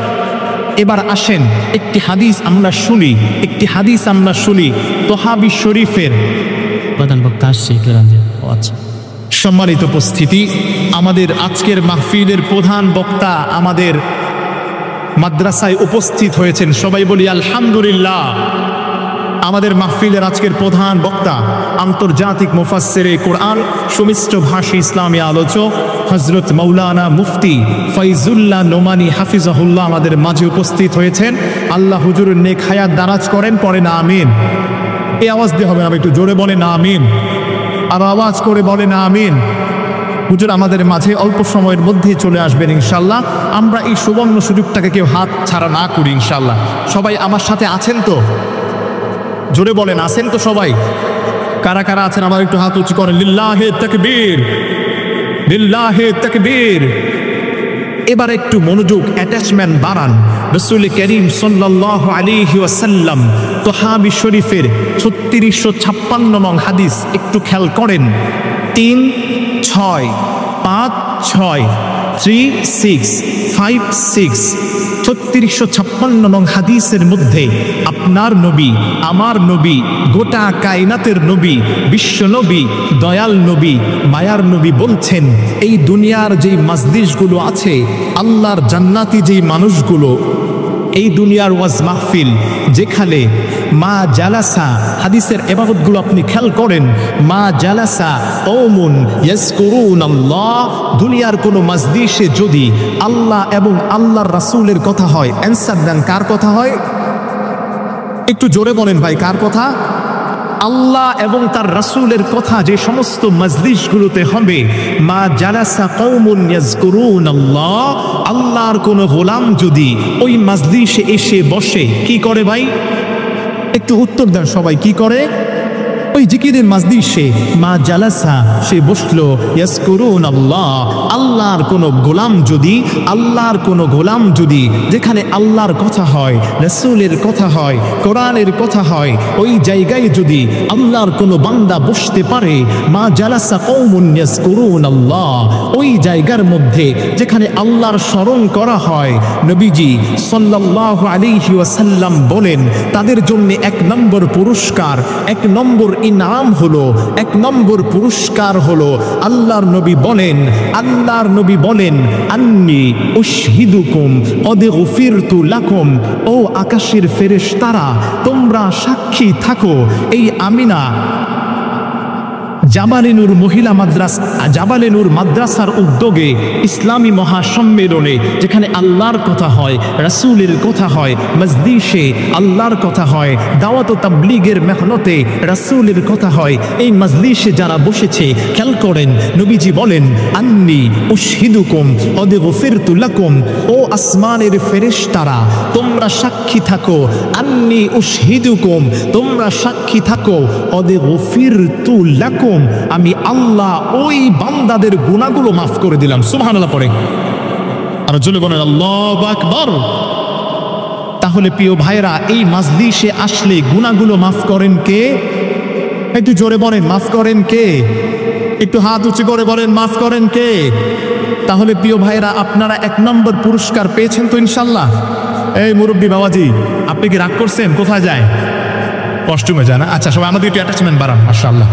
এবার আসেন একটি হাদিস আমরা শুনি, একটি হাদিস আমরা শুনি তোহাবি শরীফের। প্রধান বক্তা আসছে। আচ্ছা, সম্মানিত উপস্থিতি, আমাদের আজকের মাহফিলের প্রধান বক্তা আমাদের মাদ্রাসায় উপস্থিত হয়েছেন। সবাই বলি আলহামদুলিল্লাহ। আমাদের মাহফিলের আজকের প্রধান বক্তা আন্তর্জাতিক মুফাসসিরে কোরআন, সুমিষ্ট ভাষী ইসলামী আলোচক হযরত মাওলানা মুফতি ফয়জুল্লাহ নোমানী হাফিজাহুল্লাহ আমাদের মাঝে উপস্থিত হয়েছেন। আল্লাহ হুজুরের নেক হায়াত দারাজ করেন, পড়েন আমিন। এই আওয়াজ দিয়ে হবে না, একটু জোরে বলেন আমিন, আর আওয়াজ করে বলেন আমিন। হুজুর আমাদের মাঝে অল্প সময়ের মধ্যে চলে আসবেন ইনশাল্লাহ। আমরা এই সুবর্ণ সুযোগটাকে কেউ হাত ছাড়া না করি ইনশাল্লাহ। সবাই আমার সাথে আছেন তো? জোরে বলেন, আছেন তো সবাই? কারা কারা আছেন আবার একটু হাত উঁচু করেন। লিল্লাহে তাকবীর, লিল্লাহে তাকবীর। এবার একটু মনোযোগ, অ্যাটাচমেন্ট বাড়ান। রাসূল করিম সাল্লাল্লাহু আলাইহি ওয়াসাল্লাম তোহাবি শরীফের 3656 নং হাদিস একটু খেয়াল করেন। 3, 6, 5, 6, 3, 6, 5, 6, 3656 নং হাদিসের মধ্যে আপনার নবী, আমার নবী, গোটা কায়নাতের নবী, বিশ্ব নবী, দয়াল নবী, মায়ার নবী বলছেন, এই দুনিয়ার যেই মাজলিসগুলো আছে, আল্লাহর জান্নাতি যেই মানুষগুলো, এই দুনিয়ার ওয়াজ মাহফিল যেখানে মা জালাসা, হাদিসের ইবাদতগুলো আপনি খেয়াল করেন, মা জালাসা কওমুন ইয়াজকুরুনাল্লাহ, দুনিয়ার কোনো মাজলিসে যদি আল্লাহ এবং আল্লাহর রাসূলের কথা হয়, অ্যানসার দেন, কার কথা হয়? একটু জোরে বলেন ভাই, কার কথা? আল্লাহ এবং তার রাসূলের কথা যে সমস্ত মাজলিসগুলোতে হবে, মা জালাসা কওমুন ইয়াজকুরুনাল্লাহ, আল্লাহর কোন গোলাম যদি ওই মাজলিসে এসে বসে, কি করে ভাই? একটু উত্তর দেন সবাই, কি করে? ওই জিকিরের মাজলিসে মা জালাসা, সে বসলো, ইয়াজকুরুনাল্লাহ, আল্লাহর কোন গোলাম যদি, আল্লাহর কোন গোলাম যদি, যেখানে আল্লাহর কথা হয়, রাসূলের কথা হয়, কোরআনের কথা হয়, ওই জায়গায় যদি আল্লাহর কোন বান্দা বসতে পারে, মা জালাসা কওমুন ইয়াজকুরুনাল্লাহ, ওই জায়গার মধ্যে যেখানে আল্লাহর স্মরণ করা হয়, নবীজি সাল্লাল্লাহু আলাইহি ওয়াসাল্লাম বলেন, তাদের জন্য 1 নম্বর পুরস্কার, 1 নম্বর ইনাম হলো, 1 নম্বর পুরস্কার হলো, আল্লাহর নবী বলেন, আল্লাহর নবী বলেন, আন্নী উশহিদুকুম কদ গফিরতু লাকুম, ও আকাশের ফেরেশতারা তোমরা সাক্ষী থাকো, এই আমিনা জাবালে নূর মহিলা মাদ্রাসা, জাবালে নূর মাদ্রাসার উদ্যোগে ইসলামী মহাসম্মেলনে যেখানে আল্লাহর কথা হয়, রাসূলের কথা হয়, মজলিসে আল্লাহর কথা হয়, দাওয়াত ও তাবলীগের মেহনতে রাসূলের কথা হয়, এই মজলিসে যারা বসেছে, খেয়াল করেন, নবীজি বলেন, আন্নী উশহিদুকুম কদ গফিরতু লাকুম, ও আসমানের ফেরেশতারা তোমরা সাক্ষী থাকো, আন্নী উশহিদুকুম, তোমরা সাক্ষী থাকো, কদ গফিরতু লাকুম, আমি আল্লাহ ওই বান্দাদের গুনাহগুলো মাফ করে দিলাম। সুবহানাল্লাহ পড়ে আর জোরে বলেন আল্লাহু আকবার। তাহলে প্রিয় ভাইরা, এই মাজলিসে আসলে গুনাহগুলো মাফ করেন কে? একটু জোরে বলেন, মাফ করেন কে? একটু হাত উঁচু করে বলেন, মাফ করেন কে? তাহলে প্রিয় ভাইরা, আপনারা 1 নম্বর পুরস্কার পেয়েছেন তো ইনশাআল্লাহ? এই মুরব্বী বাবাজি, আপনি কি রাগ করছেন? কোথায় যায়? কষ্টমে যায় না? আচ্ছা, সবাই আমাদের একটু অ্যাটাচমেন্ট বাড়ান। মাশাআল্লাহ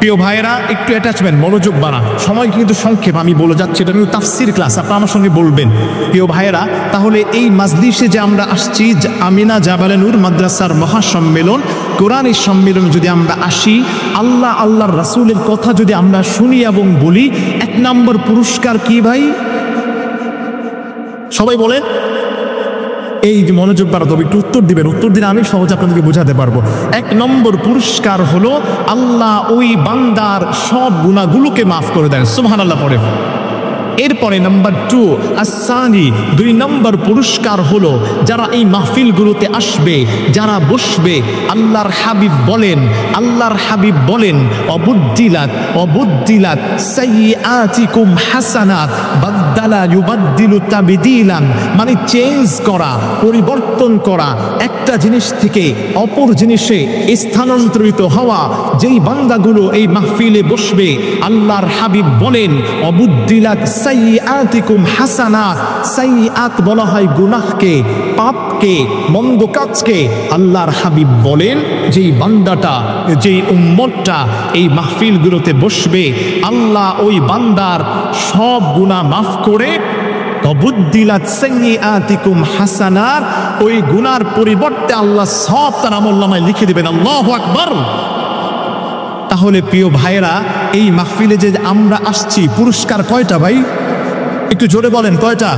প্রিয় ভাইয়েরা, একটু অ্যাটাচমেন্ট, মনোযোগ বাড়ান। সময় কিন্তু সংক্ষেপ, আমি বলে যাচ্ছি, এটা কিন্তু তাফসীর ক্লাস, আপনারা আমার সঙ্গে বলবেন। প্রিয় ভাইয়েরা, তাহলে এই মাজলিসে যে আমরা আসছি, আমিনা জাবালে নূর মাদ্রাসার মহাসম্মেলন, কোরআনের সম্মেলন যদি আমরা আসি, আল্লাহ আল্লাহর রাসূলের কথা যদি আমরা শুনি এবং বলি, 1 নম্বর পুরস্কার কি ভাই? সবাই বলেন। এই যে মনোযোগ বাড়াতে হবে, একটু উত্তর দিবেন, উত্তর দিলে আমি সহজে আপনাদেরকে বোঝাতে পারবো। 1 নম্বর পুরস্কার হলো আল্লাহ ওই বান্দার সব গুনাহগুলোকে মাফ করে দেন। সুবহানাল্লাহ পড়ে। এরপরে নাম্বার 2 আসানি, 2 নম্বর পুরস্কার হলো যারা এই মাহফিলগুলোতে আসবে, যারা বসবে, আল্লাহর হাবিব বলেন অবুদ্দিলাত সাইয়্যাতিকুম হাসানাত বাদদালা ইউবাদদিলু তাবদীলান, মানে চেঞ্জ করা, পরিবর্তন করা, একটা জিনিস থেকে অপর জিনিসে স্থানান্তরিত হওয়া। যেই বান্দাগুলো এই মাহফিলে বসবে, আল্লাহর হাবিব বলেন অবুদ্দিলাত সাইয়্যাতিকুম হাসানাত, সাইয়্যাত বলা হয় গুনাহকে, পাপকে, মন্দ কাজকে। আল্লাহর হাবিব বলেন যেই বান্দাটা, যেই উম্মতটা এই মাহফিলগুলোতে বসবে, আল্লাহ ওই বান্দার সব গুনাহ মাফ করে অবুদ্দিলাত সাইয়্যাতিকুম হাসানাত, ওই গুনার পরিবর্তে আল্লাহ সব তার আমলনামায় লিখে দিবেন। আল্লাহু আকবার। তাহলে প্রিয় ভাইরা, এই মাহফিলে যে আমরা আসছি, পুরস্কার কয়টা ভাই? একটু জোরে বলেন কয়টা?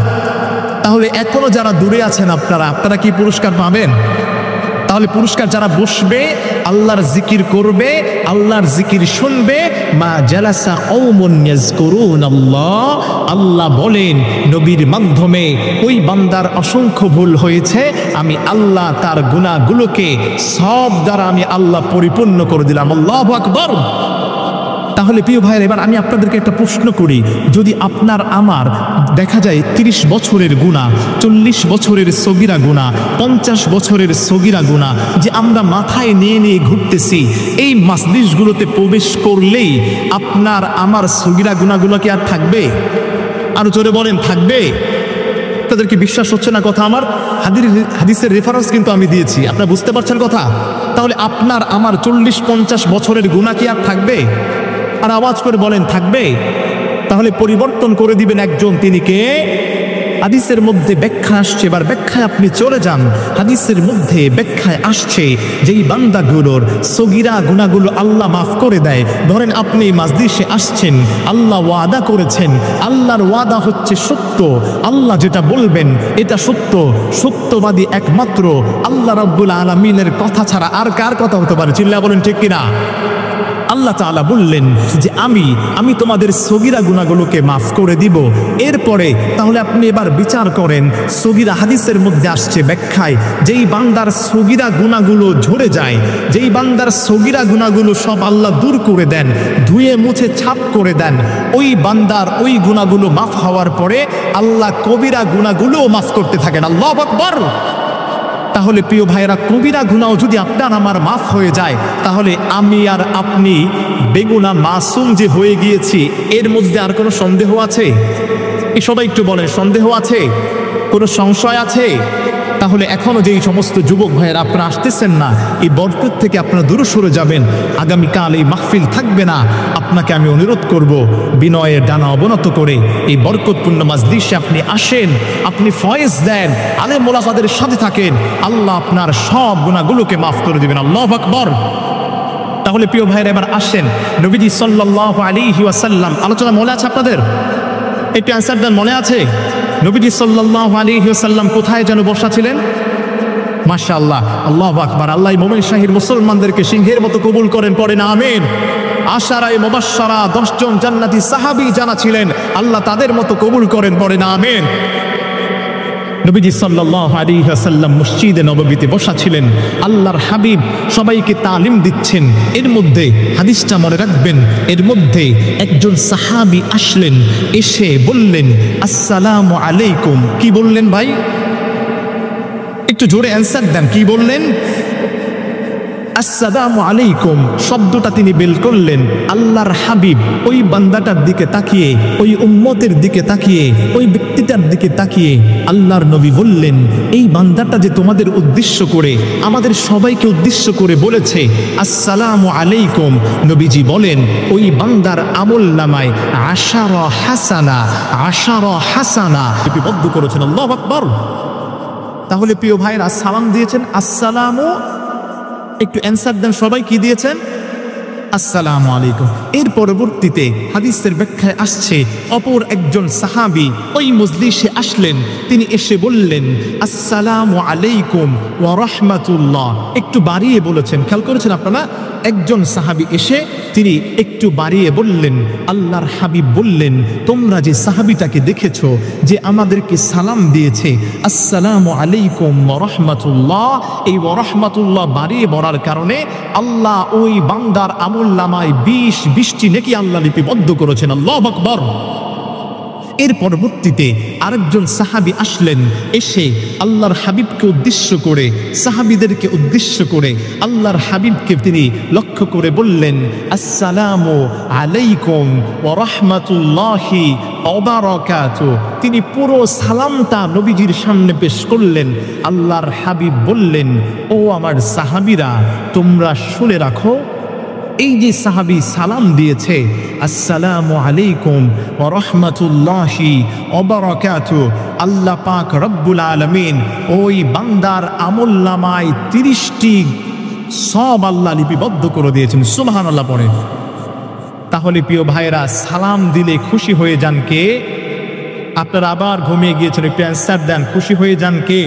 তাহলে এখনো যারা দূরে আছেন আপনারা কি পুরস্কার পাবেন? তাহলে পুরস্কার যারা বসবে, আল্লাহর জিকির করবে, আল্লাহর জিকির শুনবে, মা জালাসা কওমুন ইয়াযকুরুনাল্লাহ, আল্লাহ বলেন নবীর মাধ্যমে ওই বান্দার অসংখ্য ভুল হয়েছে, আমি আল্লাহ তার গুনাহগুলোকে সব দ্বারা আমি আল্লাহ পরিপূর্ণ করে দিলাম। আল্লাহু আকবার। তাহলে প্রিয় ভাইয়ের, এবার আমি আপনাদেরকে একটা প্রশ্ন করি, যদি আপনার আমার দেখা যায় 30 বছরের গুনাহ, 40 বছরের সগীরা গুনাহ, 50 বছরের সগীরা গুনাহ যে আমরা মাথায় নিয়ে নিয়ে ঘুরতেছি, এই মাজলিসগুলোতে প্রবেশ করলেই আপনার আমার সগীরা গুনাহগুলো কি আর থাকবে? আরো জোরে বলেন, থাকবে? তাদেরকে বিশ্বাস হচ্ছে না কথা আমার? হাদিসের রেফারেন্স কিন্তু আমি দিয়েছি, আপনারা বুঝতে পারছেন কথা? তাহলে আপনার আমার 40-50 বছরের গুনাহ কি আর থাকবে? আর আওয়াজ করে বলেন, থাকবে? তাহলে পরিবর্তন করে দিবেন একজন, তিনি কে? হাদিসের মধ্যে ব্যাখ্যা আসছে, এবার ব্যাখ্যায় আপনি চলে যান। হাদিসের মধ্যে ব্যাখ্যায় আসছে যেই বান্দাগুলোর সগীরা গুনাহগুলো আল্লাহ মাফ করে দেয়। ধরেন আপনি মাজলিসে আসছেন, আল্লাহ ওয়াদা করেছেন, আল্লাহর ওয়াদা হচ্ছে সত্য, আল্লাহ যেটা বলবেন এটা সত্য, সত্যবাদী একমাত্র আল্লাহ রাব্বুল আলামিনের কথা ছাড়া আর কার কথা হতে পারে? চিল্লা বলেন ঠিক কিনা? আল্লাহ তাআলা বললেন যে আমি তোমাদের সগীরা গুনাহগুলোকে মাফ করে দিব। এরপরে তাহলে আপনি এবার বিচার করেন, সগীরা হাদিসের মধ্যে আসছে ব্যাখ্যায়, যেই বান্দার সগীরা গুনাহগুলো ঝরে যায়, যেই বান্দার সগীরা গুনাহগুলো সব আল্লাহ দূর করে দেন, ধুয়ে মুছে ছাপ করে দেন, ওই বান্দার ওই গুনাহগুলো মাফ হওয়ার পরে আল্লাহ কবিরা গুনাহগুলোও মাফ করতে থাকেন। আল্লাহু আকবার। তাহলে প্রিয় ভাইরা, কবিরা গুনাহ যদি আপনার আমার মাফ হয়ে যায়, তাহলে আমি আর আপনি বেগুনাহ মাসুম যে হয়ে গিয়েছি, এর মধ্যে আর কোনো সন্দেহ আছে? এই সবাই একটু বলেন, সন্দেহ আছে? কোনো সংশয় আছে? তাহলে এখনো যেই সমস্ত যুবক ভাইয়েরা আপনারা আসতেছেন না, এই বরকত থেকে আপনারা দূরে সরে যাবেন। আগামীকাল এই মাহফিল থাকবে না, আপনাকে আমি অনুরোধ করব, বিনয়ের ডানা অবনত করে এই বরকতপূর্ণ মাজলিসে আপনি আসেন, আপনি ফয়েজ দেন, আলেম ওলামাদের সাথে থাকেন, আল্লাহ আপনার সব গুনাহগুলোকে মাফ করে দিবেন। আল্লাহু আকবার। তাহলে প্রিয় ভাইয়েরা, এবার আসেন, নবীজি সাল্লাল্লাহু আলাইহি ওয়াসাল্লাম, আলোচনা মনে আছে আপনাদের? একটু অ্যান্সার দেন, মনে আছে? নবীজি সাল্লাল্লাহু আলাইহি ওয়াসাল্লাম কোথায় যেন বসা ছিলেন? মাশাআল্লাহ, আল্লাহু আকবার। আল্লাহ মুমিন শাহির মুসলমানদেরকে সিংহের মতো কবুল করেন, পড়েন আমিন। আশারায়ে মুবাশশারা 10 জন জান্নাতি সাহাবী জানা ছিলেন, আল্লাহ তাদের মতো কবুল করেন, পড়েন আমিন। নবীজি সাল্লাল্লাহু আলাইহি ওয়াসাল্লাম মসজিদে নববীতে বসা ছিলেন, আল্লাহর হাবিব সবাইকে তালিম দিচ্ছেন। এর মধ্যে হাদিসটা মনে রাখবেন, এর মধ্যে একজন সাহাবী আসলেন, এসে বললেন আসসালামু আলাইকুম। কি বললেন ভাই? একটু জোরে অ্যান্সার দেন, কি বললেন? আসসালামু আলাইকুম শব্দটা তিনি বের করলেন। আল্লাহর হাবিব ওই বান্দাটার দিকে তাকিয়ে, ওই উম্মতের দিকে তাকিয়ে, ওই ব্যক্তিটার দিকে তাকিয়ে আল্লাহর নবী বললেন, এই বান্দাটা যে তোমাদের উদ্দেশ্য করে, আমাদের সবাইকে উদ্দেশ্য করে বলেছে আসসালামু আলাইকুম, নবীজি বলেন ওই বান্দার আমল নামায় 10 হাসানা, 10 হাসানা লিপিবদ্ধ করেছেন। আল্লাহু আকবার। তাহলে প্রিয় ভাইরা, সালাম দিয়েছেন আসসালামু, একটু অ্যান্সার দেন সবাই, কি দিয়েছেন? আসসালামু আলাইকুম। এর পরবর্তীতে হাদিসের ব্যাখ্যায় আসছে অপর একজন সাহাবী ওই মজলিসে আসলেন, তিনি এসে বললেন আসসালামু আলাইকুম ওয়া রাহমাতুল্লাহ। একটু বাড়িয়ে বলেছেন, খেয়াল করেছেন আপনারা? একজন সাহাবী এসে তিনি একটু বাড়িয়ে বললেন, আল্লাহর হাবিব বললেন তোমরা যে সাহাবীটাকে দেখেছো যে আমাদেরকে সালাম দিয়েছে আসসালামু আলাইকুম ওয়া রাহমাতুল্লাহ, এই ওয়া রাহমাতুল্লাহ বাড়িয়ে বলার কারণে আল্লাহ ওই বান্দার আমলনামায় 20টি নেকি আল্লাহ লিপিবদ্ধ করেছেন। আল্লাহু আকবার। এর পরবর্তীতে আরেকজন সাহাবী আসলেন, এসে আল্লাহর হাবিবকে উদ্দেশ্য করে, সাহাবীদেরকে উদ্দেশ্য করে আল্লাহর হাবিবকে তিনি লক্ষ্য করে বললেন আসসালামু আলাইকুম ওয়া রাহমাতুল্লাহি ওয়া বারাকাতুহু। তিনি পুরো সালামটা নবীজির সামনে পেশ করলেন। আল্লাহর হাবিব বললেন, ও আমার সাহাবীরা তোমরা শুনে রাখো, এই যে সাহাবী সালাম দিয়েছে আসসালামু আলাইকুম ওয়া রাহমাতুল্লাহি ওয়া বারাকাতুহু, আল্লাহ পাক রব্বুল আলামিন ওই বান্দার আমলনামায় 30টি সব আল্লাহ লিপিবদ্ধ করে দিয়েছেন। সুবহানাল্লাহ পড়ে। তাহলে প্রিয় ভাইরা, সালাম দিলে খুশি হয়ে যান কে? আপনারা আবার ঘুমিয়ে গিয়েছেন, একটু অ্যান্সার দেন। খুশি হয়ে যান কে?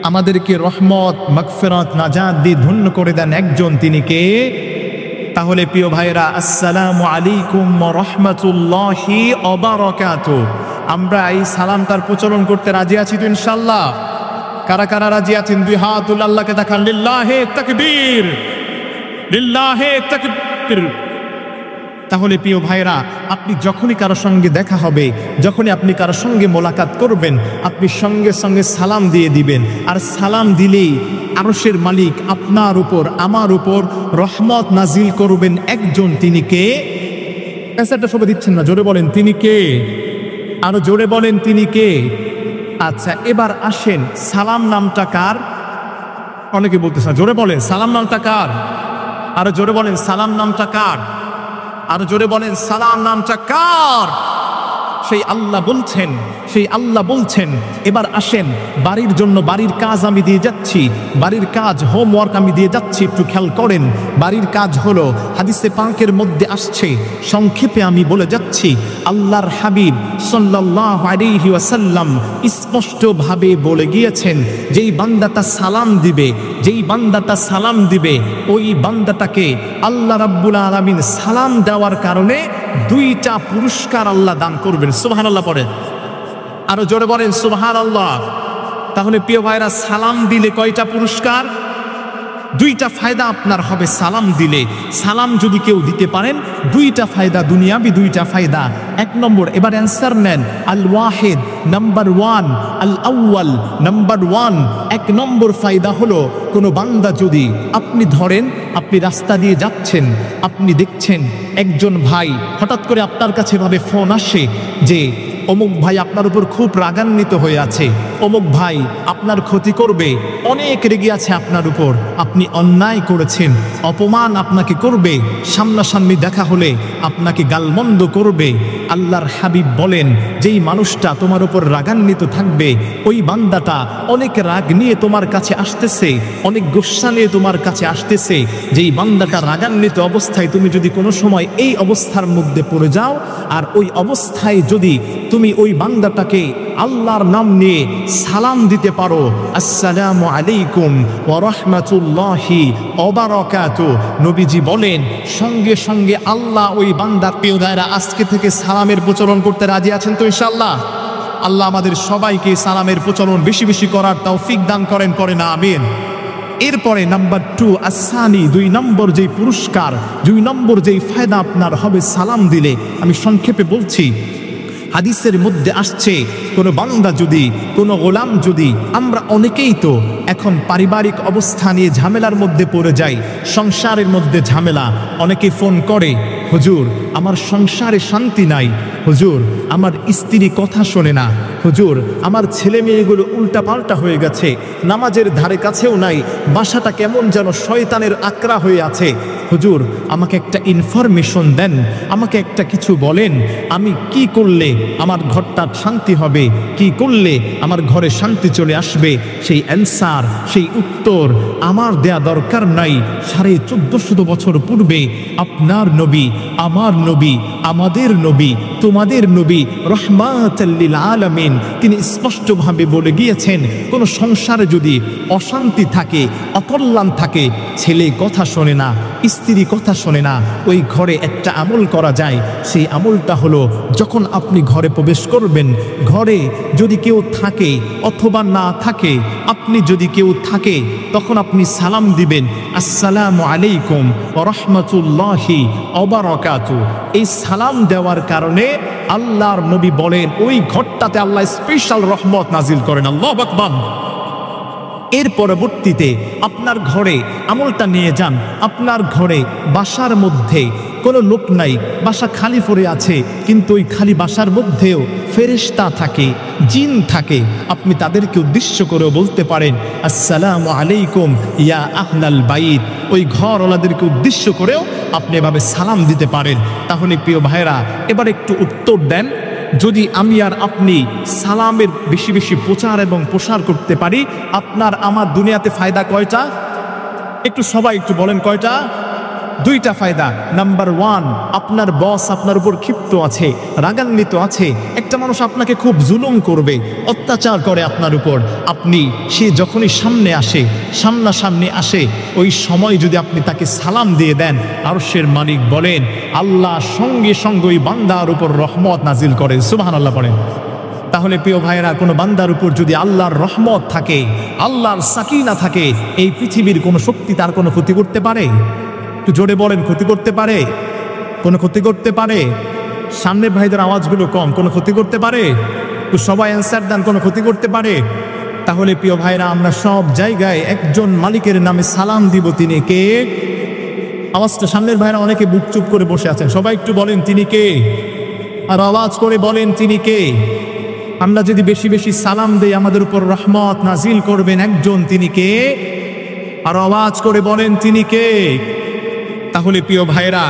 আমাদেরকে রহমত, মাগফিরাত, নাজাত দিয়ে ধন্য করে দেন একজন, তিনি কে? তাহলে প্রিয় ভাইরা, আসসালামু আলাইকুম ওয়া রাহমাতুল্লাহি ওয়া বারাকাতুহু, আমরা এই সালামটার প্রচলন করতে রাজি আছি তো ইনশাআল্লাহ? কারা কারা রাজি আছেন? দুই হাত তুলে আল্লাহকে দেখান। লিল্লাহে তাকবীর, লিল্লাহে তাকবীর। তাহলে প্রিয় ভাইরা, আপনি যখনই কারোর সঙ্গে দেখা হবে, যখনই আপনি কারোর সঙ্গে মোলাকাত করবেন, আপনি সঙ্গে সঙ্গে সালাম দিয়ে দিবেন। আর সালাম দিলেই আরশের মালিক আপনার উপর, আমার উপর রহমত নাজিল করবেন একজন, তিনি কে? ক্যাসেটটা সবাই দিচ্ছেন না, জোরে বলেন তিনি কে? আরো জোরে বলেন তিনি কে? আচ্ছা, এবার আসেন, সালাম নামটা কার? অনেকে বলতেছে জোরে বলেন সালাম নামটা কার? আরো জোরে বলেন সালাম নামটা কার? আরো জোরে বলেন সালাম নামটা কার? সেই আল্লাহ বলছেন, সেই আল্লাহ বলছেন। এবার আসেন, বাড়ির জন্য বাড়ির কাজ আমি দিয়ে যাচ্ছি, বাড়ির কাজ হোমওয়ার্ক আমি দিয়ে যাচ্ছি, একটু খেয়াল করেন। বাড়ির কাজ হলো, হাদিসে পাকের মধ্যে আসছে, সংক্ষেপে আমি বলে যাচ্ছি, আল্লাহর হাবিব সাল্লাল্লাহু আলাইহি ওয়াসাল্লাম স্পষ্টভাবে বলে গিয়েছেন, যেই বান্দাটা সালাম দিবে, যেই বান্দাটা সালাম দিবে, ওই বান্দাটাকে আল্লাহ রাব্বুল আলামিন সালাম দেওয়ার কারণে 2টা পুরস্কার আল্লাহ দান করবেন। সুবহানাল্লাহ পড়েন। আরো জোরে বলেন সুবহানাল্লাহ। তাহলে প্রিয় ভাইরা, সালাম দিলে কয়টা পুরস্কার? 2টা ফায়দা আপনার হবে সালাম দিলে। সালাম যদি কেউ দিতে পারেন, 2টা ফায়দা, দুনিয়াবি 2টা ফায়দা। 1 নম্বর, এবার অ্যান্সার নেন। আল ওয়াহিদ নাম্বার 1, আল আউয়াল নাম্বার 1। 1 নম্বর ফায়দা হলো, কোনো বান্দা যদি, আপনি ধরেন আপনি রাস্তা দিয়ে যাচ্ছেন, আপনি দেখছেন একজন ভাই, হঠাৎ করে আপনার কাছে ভাবে ফোন আসে যে অমুক ভাই আপনার উপর খুব রাগান্বিত হয়ে আছে, অমুক ভাই আপনার ক্ষতি করবে, অনেক রেগে আছে আপনার উপর, আপনি অন্যায় করেছেন, অপমান আপনাকে করবে, সামনাসামনি দেখা হলে আপনাকে গালমন্দ করবে। আল্লাহর হাবিব বলেন, যেই মানুষটা তোমার উপর রাগান্বিত থাকবে, ওই বান্দাটা অনেক রাগ নিয়ে তোমার কাছে আসতেছে, অনেক গুসা নিয়ে তোমার কাছে আসতেছে। যেই বান্দাটা রাগান্বিত অবস্থায়, তুমি যদি কোনো সময় এই অবস্থার মধ্যে পড়ে যাও, আর ওই অবস্থায় যদি তুমি ওই বান্দাটাকে আল্লাহর নাম নিয়ে সালাম দিতে পারো, আসসালামু আলাইকুম ওয়া রাহমাতুল্লাহি ওয়া বারাকাতুহু, নবীজি বলেন সঙ্গে সঙ্গে আল্লাহ ওই বান্দার, প্রিয় ভাইরা, আজকে থেকে সালামের প্রচলন করতে রাজি আছেন তো ইনশাআল্লাহ? আল্লাহ আমাদের সবাইকে সালামের প্রচলন বেশি বেশি করার তৌফিক দান করেন, পড়েন আমিন। এরপরে নাম্বার 2 আসানি, 2 নম্বর যেই পুরস্কার, 2 নম্বর যেই ফায়দা আপনার হবে সালাম দিলে, আমি সংক্ষেপে বলছি। হাদিসের মধ্যে আসছে, কোনো বান্দা যদি, কোনো গোলাম যদি, আমরা অনেকেই তো এখন পারিবারিক অবস্থা নিয়ে ঝামেলার মধ্যে পড়ে যাই, সংসারের মধ্যে ঝামেলা, অনেকে ফোন করে, হুজুর আমার সংসারে শান্তি নাই, হুজুর আমার স্ত্রী কথা শোনে না, হুজুর আমার ছেলে মেয়েগুলো উল্টাপাল্টা হয়ে গেছে, নামাজের ধারে কাছেও নাই, বাসাটা কেমন যেন শয়তানের আকরা হয়ে আছে, হুজুর আমাকে একটা ইনফরমেশন দেন, আমাকে একটা কিছু বলেন, আমি কি করলে আমার ঘরটা শান্তি হবে, কি করলে আমার ঘরে শান্তি চলে আসবে। সেই অ্যান্সার, সেই উত্তর আমার দেয়া দরকার নাই। 1450 বছর পূর্বে আপনার নবী, আমার নবী, আমাদের নবী, তোমাদের নবী রহমাতাল লিল আলামিন তিনি স্পষ্টভাবে বলে গিয়েছেন, কোন সংসারে যদি অশান্তি থাকে, অকল্যাণ থাকে, ছেলে কথা শোনে না, স্ত্রী কথা শোনে না, ওই ঘরে একটা আমল করা যায়। সেই আমলটা হলো, যখন আপনি ঘরে প্রবেশ করবেন, ঘরে যদি কেউ থাকে অথবা না থাকে, আপনি যদি কেউ থাকে তখন আপনি সালাম দিবেন, আসসালামু আলাইকুম ওয়া রাহমাতুল্লাহি ওয়া বারাকাতুহু। এই সালাম দেওয়ার কারণে আল্লাহর নবী বলেন ওই ঘরটাতে আল্লাহ স্পেশাল রহমত নাজিল করেন। আল্লাহু আকবার। এর পরবর্তীতে আপনার ঘরে আমলটা নিয়ে যান, আপনার ঘরে বাসার মধ্যে কোনো লোক নাই, বাসা খালি পড়ে আছে, কিন্তু ওই খালি বাসার মধ্যেও ফেরেশতা থাকে, জিন থাকে, আপনি তাদেরকে উদ্দেশ্য করেও বলতে পারেন আসসালামু আলাইকুম ইয়া আহলাল বাইত। ওই ঘরওয়ালাদেরকে উদ্দেশ্য করেও আপনি এভাবে সালাম দিতে পারেন। তাহলে প্রিয় ভাইরা এবার একটু উত্তর দেন, যদি আমি আর আপনি সালামের বেশি বেশি প্রচার এবং প্রসার করতে পারি, আপনার আমার দুনিয়াতে ফায়দা কয়টা? একটু সবাই একটু বলেন কয়টা? 2টা ফায়দা। নাম্বার 1, আপনার বস আপনার উপর ক্ষিপ্ত আছে, রাগান্বিত আছে, একটা মানুষ আপনাকে খুব জুলুম করবে, অত্যাচার করে আপনার উপর, আপনি সে যখনই সামনে আসে, সামনাসামনি আসে, ওই সময় যদি আপনি তাকে সালাম দিয়ে দেন, আরশের মালিক বলেন আল্লাহ সঙ্গে সঙ্গে ওই বান্দার উপর রহমত নাজিল করেন। সুবহানাল্লাহ পড়েন। তাহলে প্রিয় ভাইয়েরা, কোনো বান্দার উপর যদি আল্লাহর রহমত থাকে, আল্লাহর সাকিনা থাকে, এই পৃথিবীর কোনো শক্তি তার কোনো ক্ষতি করতে পারে? একটু জোরে বলেন, ক্ষতি করতে পারে? কোনো ক্ষতি করতে পারে? সামনের ভাইদের আওয়াজগুলো কম, কোনো ক্ষতি করতে পারে? একটু সবাই অ্যান্সার দেন, কোনো ক্ষতি করতে পারে? তাহলে প্রিয় ভাইরা, আমরা সব জায়গায় একজন মালিকের নামে সালাম দিব, তিনি কে? আওয়াজটা সামনের ভাইরা অনেকে বুক চুপ করে বসে আছেন, সবাই একটু বলেন তিনি কে, আর আওয়াজ করে বলেন তিনি কে। আমরা যদি বেশি বেশি সালাম দেই, আমাদের উপর রহমত নাজিল করবেন একজন, তিনি কে? আর আওয়াজ করে বলেন তিনি কে। তাহলে প্রিয় ভাইরা,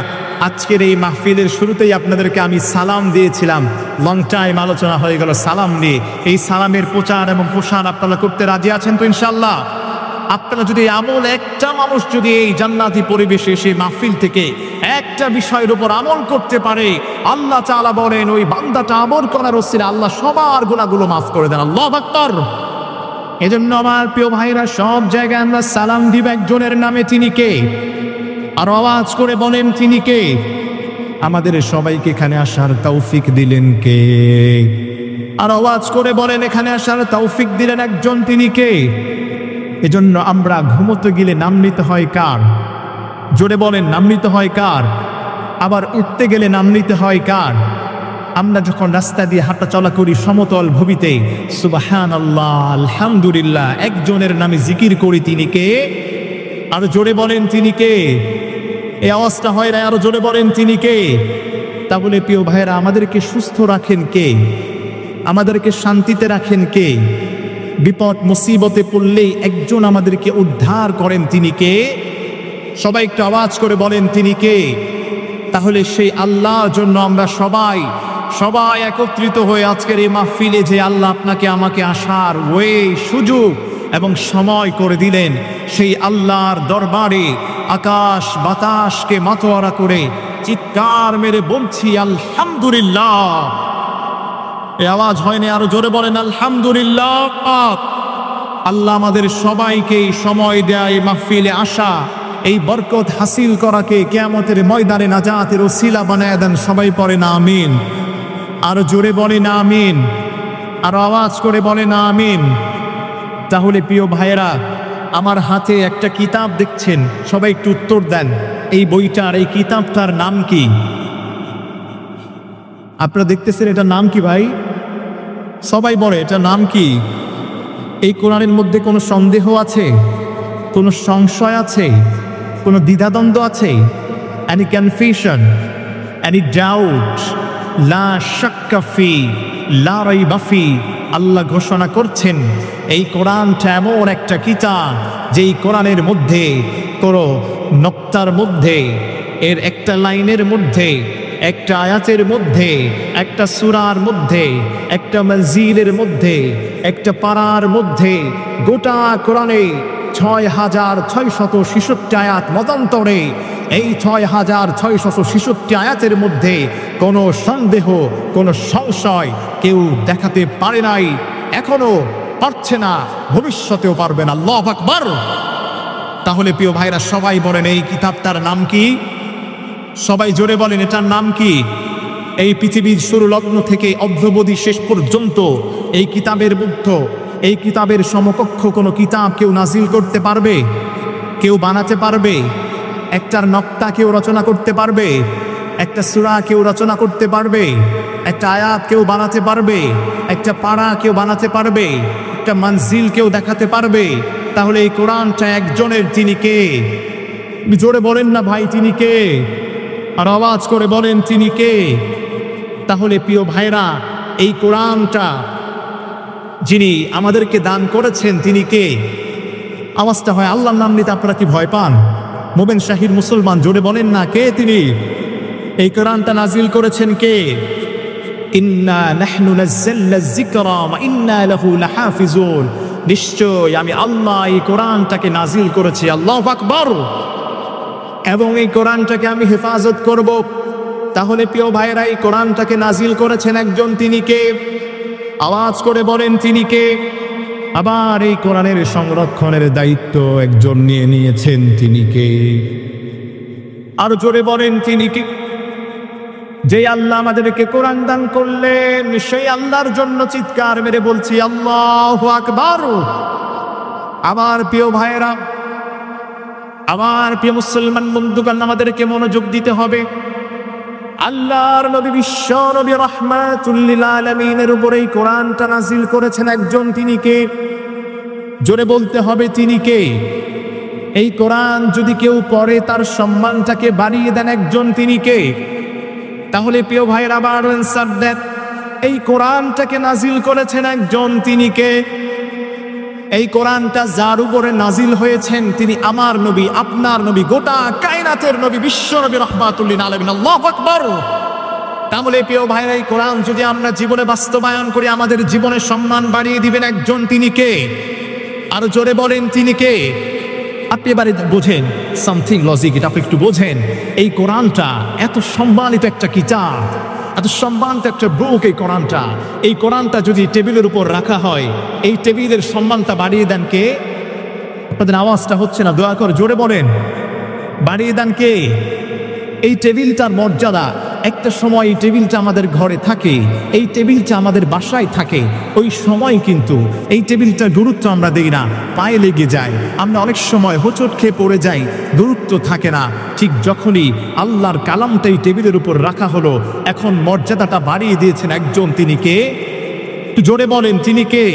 আজকের এই মাহফিলের শুরুতেই আপনাদেরকে আমি সালাম দিয়েছিলাম, লং টাইম আলোচনা হয়ে গেল সালাম নিয়ে। এই সালামের প্রচার এবং প্রসার আপনারা করতে রাজি আছেন তো ইনশাল্লাহ? আপনারা যদি আমল, একটা মানুষ যদি এই জান্নাতি পরিবেশে এসে মাহফিল থেকে একটা বিষয়ের উপর আমল করতে পারে, আল্লাহ তাআলা বলেন ওই বান্দাটা আমল করার ওসিলায় আল্লাহ সবার গুনাহগুলো মাফ করে দেন। আল্লাহু আকবার। এজন্য আমার প্রিয় ভাইরা, সব জায়গায় আমরা সালাম দিব একজনের নামে, তিনি কে? আর আওয়াজ করে বলেন তিনি কে? আমাদের সবাইকে এখানে আসার তৌফিক দিলেন কে? আর আওয়াজ করে বলেন এখানে আসার তৌফিক দিলেন একজন, তিনি কে? এজন্য আমরা ঘুমোতে গেলে নাম নিতে হয় কার? জোরে বলেন, নাম নিতে হয় কার? আবার উঠতে গেলে নাম নিতে হয় কার? আমরা যখন রাস্তা দিয়ে হাঁটা চলা করি সমতল ভূমিতে, সুবহানাল্লাহ আলহামদুলিল্লাহ একজনের নামে জিকির করি, তিনি কে? আর জোরে বলেন তিনি কে? এই আওয়াজটা হয় না, আরো জোরে বলেন তিনি কে? তাহলে প্রিয় ভাইরা, আমাদেরকে সুস্থ রাখেন কে? আমাদেরকে শান্তিতে রাখেন কে? বিপদ মুসিবতে পড়লেই একজন আমাদেরকে উদ্ধার করেন, তিনি কে? সবাই একটু আওয়াজ করে বলেন তিনি কে? তাহলে সেই আল্লাহর জন্য আমরা সবাই একত্রিত হয়ে আজকের এই মাহফিলে যে আল্লাহ আপনাকে আমাকে আসার ওয়ে, সুযোগ এবং সময় করে দিলেন, সেই আল্লাহর দরবারে আকাশ বাতাসকে মাতোয়ারা করে চিৎকার মেরে বলছি আলহামদুলিল্লাহ। এই আওয়াজ হয়নি, আরো জোরে বলেন আলহামদুলিল্লাহ। আল্লাহ আমাদের সবাইকে সময় দেয় মাহফিলে আসা, এই বরকত হাসিল করাকে কিয়ামতের ময়দানে নাজাতের ওসিলা বানায় দেন। সবাই পড়ে না আমিন, আরো জোরে বলে না আমিন, আরো আওয়াজ করে বলে না আমিন। তাহলে প্রিয় ভাইয়েরা, আমার হাতে একটা কিতাব দেখছেন, সবাই একটু উত্তর দেন, এই বইটার, এই কিতাবটার নাম কি? আপনারা দেখতেছেন, এটার নাম কি ভাই? সবাই বলে এটার নাম কি? এই কোরআনের মধ্যে কোনো সন্দেহ আছে? কোনো সংশয় আছে? কোনো দ্বিধাদ্বন্দ্ব আছে? Any confusion? any doubt, লা শাক্কা ফি, লা রাইবা ফি। আল্লাহ ঘোষণা করছেন এই কোরআনটা এমন একটা কিতাব যেই কোরআনের মধ্যে কোনো নক্তার মধ্যে, এর একটা লাইনের মধ্যে, একটা আয়াতের মধ্যে, একটা সূরার মধ্যে, একটা মঞ্জিলের মধ্যে, একটা পারার মধ্যে, গোটা কোরআনে ৬,৬৬৬ আয়াত মতান্তরে, এই ৬,৬৬৬ আয়াতের মধ্যে কোনো সন্দেহ, কোনো সংশয় কেউ দেখাতে পারে নাই, এখনো পারছে না, ভবিষ্যতেও পারবে না। আল্লাহু আকবার। তাহলে প্রিয় ভাইরা সবাই বলেন এই কিতাবটার নাম কি? সবাই জোরে বলেন এটার নাম কি? এই পৃথিবীর শুরু লগ্ন থেকে অদ্যাবধি শেষ পর্যন্ত এই কিতাবের মধ্যে, এই কিতাবের সমকক্ষ কোনো কিতাব কেউ নাজিল করতে পারবে? কেউ বানাতে পারবে? একটার নক্তা কেউ রচনা করতে পারবে? একটা সূরা কেউ রচনা করতে পারবে? একটা আয়াত কেউ বানাতে পারবে? একটা পারা কেউ বানাতে পারবে? একটা মঞ্জিল কেউ দেখাতে পারবে? তাহলে এই কোরআনটা একজনের, তিনি কে? জোরে বলেন না ভাই, তিনি কে? আর আওয়াজ করে বলেন তিনি কে? তাহলে প্রিয় ভাইরা এই কোরআনটা যিনি আমাদেরকে দান করেছেন তিনি কে? আওয়াজটা হয় আল্লাহর নাম নিতে আপনারা কি ভয় পান? মোমেন শাহির মুসলমান জোরে বলেন না কে তিনি? এই কোরআনটা নাজিল করেছেন কে? ইন্না নাহনু নাযালনা যিকরা ওয়া ইন্না লাহু লাহাফিজুন। নিশ্চয় আমি আল্লাহ এই কোরআনটাকে নাজিল করেছি, আল্লাহু আকবার, এবং এই কোরআনটাকে আমি হেফাজত করব। তাহলে প্রিয় ভাইরা এই কোরআনটাকে নাজিল করেছেন একজন, তিনি কে? আওয়াজ করে বলেন তিনি কে? আবার এই কোরআনের সংরক্ষণের দায়িত্ব একজন নিয়ে নিয়েছেন, তিনি কে? আর জোরে বলেন তিনি কে? যে আল্লাহ আমাদেরকে কোরআন দান করলেন সেই আল্লাহর জন্য চিৎকার মেরে বলছি আল্লাহু আকবার। আমার প্রিয় ভাইরা, আমার প্রিয় মুসলমান বন্ধুগণ, আমাদেরকে মনোযোগ দিতে হবে। আল্লাহর নবী, বিশ্ব নবী রাহমাতুল লিল আলামিনের উপরে এই কোরআনটা নাজিল করেছেন একজন, তিনি কে? জোরে বলতে হবে তিনি কে? এই কোরআন যদি কেউ পড়ে তার সম্মানটাকে বাড়িয়ে দেন একজন, তিনি কে? তাহলে প্রিয় ভাইরা আবার অ্যানসার দেন, এই কোরআনটাকে নাজিল করেছেন একজন, তিনি কে? এই কোরআনটা যার উপরে নাজিল হয়েছেন তিনি আমার নবী, আপনার নবী, গোটা কায়নাতের নবী, বিশ্ব নবী রাহমাতুল লিল আলামিন। আল্লাহু আকবার। তাহলে প্রিয় ভাইরা এই কোরআন যদি আমরা জীবনে বাস্তবায়ন করি আমাদের জীবনের সম্মান বাড়িয়ে দিবেন একজন, তিনি কে? আর জোরে বলেন তিনি কে? আপনি এবারে বোঝেন সামথিং লজিক, এটা আপনি একটু বোঝেন। এই কোরআনটা এত সম্মানিত একটা কিতাব, এত সম্মানিত একটা বুক এই কোরআনটা। এই কোরআনটা যদি টেবিলের উপর রাখা হয়, এই টেবিলের সম্মানটা বাড়িয়ে দেন কে? আপনাদের আওয়াজটা হচ্ছে না, দয়া করে জোরে বলেন, বাড়িয়ে দেন কে? এই টেবিলটার মর্যাদা, একটা সময় এই টেবিলটা আমাদের ঘরে থাকে, এই টেবিলটা আমাদের বাসায় থাকে, ওই সময় কিন্তু এই টেবিলটার গুরুত্ব আমরা দিই না, পায়ে লেগে যায়, আমরা অনেক সময় হোঁচট খেয়ে পড়ে যাই, গুরুত্ব থাকে না। ঠিক যখনই আল্লাহর কালামটা এই টেবিলের উপর রাখা হলো, এখন মর্যাদাটা বাড়িয়ে দিয়েছেন একজন, তিনি কে? একটু জোরে বলেন তিনি কে?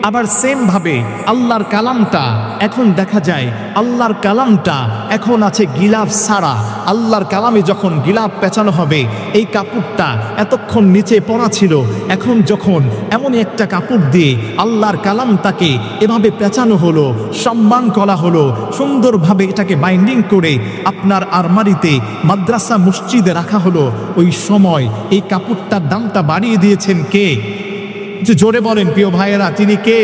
আবার সেম ভাবে আল্লাহর কালামটা এখন দেখা যায়, আল্লাহর কালামটা এখন আছে গিলাফ ছাড়া। আল্লাহর কালামে যখন গিলাফ পেঁচানো হবে, এই কাপড়টা এতক্ষণ নিচে পড়া ছিল, এখন যখন এমনই একটা কাপড় দিয়ে আল্লাহর কালামটাকে এভাবে পেঁচানো হলো, সম্মান করা হলো, সুন্দরভাবে এটাকে বাইন্ডিং করে আপনার আলমারিতে, মাদ্রাসা, মসজিদে রাখা হলো, ওই সময় এই কাপড়টার দামটা বাড়িয়ে দিয়েছেন কে? যে জোরে বলেন প্রিয় ভাইয়েরা, তিনি কে?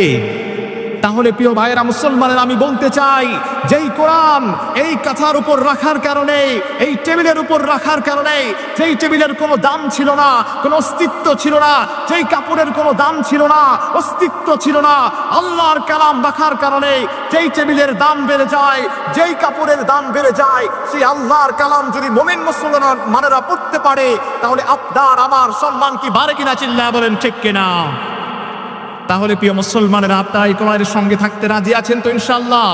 তাহলে প্রিয় ভাইয়েরা মুসলমানের আমি বলতে চাই, যেই কোরআন এই কাঁথার উপর রাখার কারণে, এই টেবিলের উপর রাখার কারণে, যেই টেবিলের কোনো দাম ছিল না, কোনো অস্তিত্ব ছিল না, যেই কাপড়ের কোনো দাম ছিল না, অস্তিত্ব ছিল না, আল্লাহর কালাম রাখার কারণে যেই টেবিলের দাম বেড়ে যায়, যেই কাপড়ের দাম বেড়ে যায়, সেই আল্লাহর কালাম যদি মুমিন মুসলমান মানেরা পড়তে পারে, তাহলে আপনার আমার সম্মান কি বাড়ে কিনা? চিল্লায়া বলেন ঠিক কিনা? তাহলে প্রিয় মুসলমানেরা, আপনারা এই কোরআনের সঙ্গে থাকতে রাজি আছেন তো ইনশাআল্লাহ?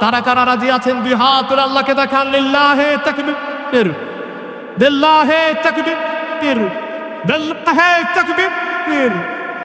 তারা কারা রাজি আছেন? দুই হাত তুলে আল্লাহকে দেখান, লিল্লাহে তাকবীর, লিল্লাহে তাকবীর, লিল্লাহে তাকবীর।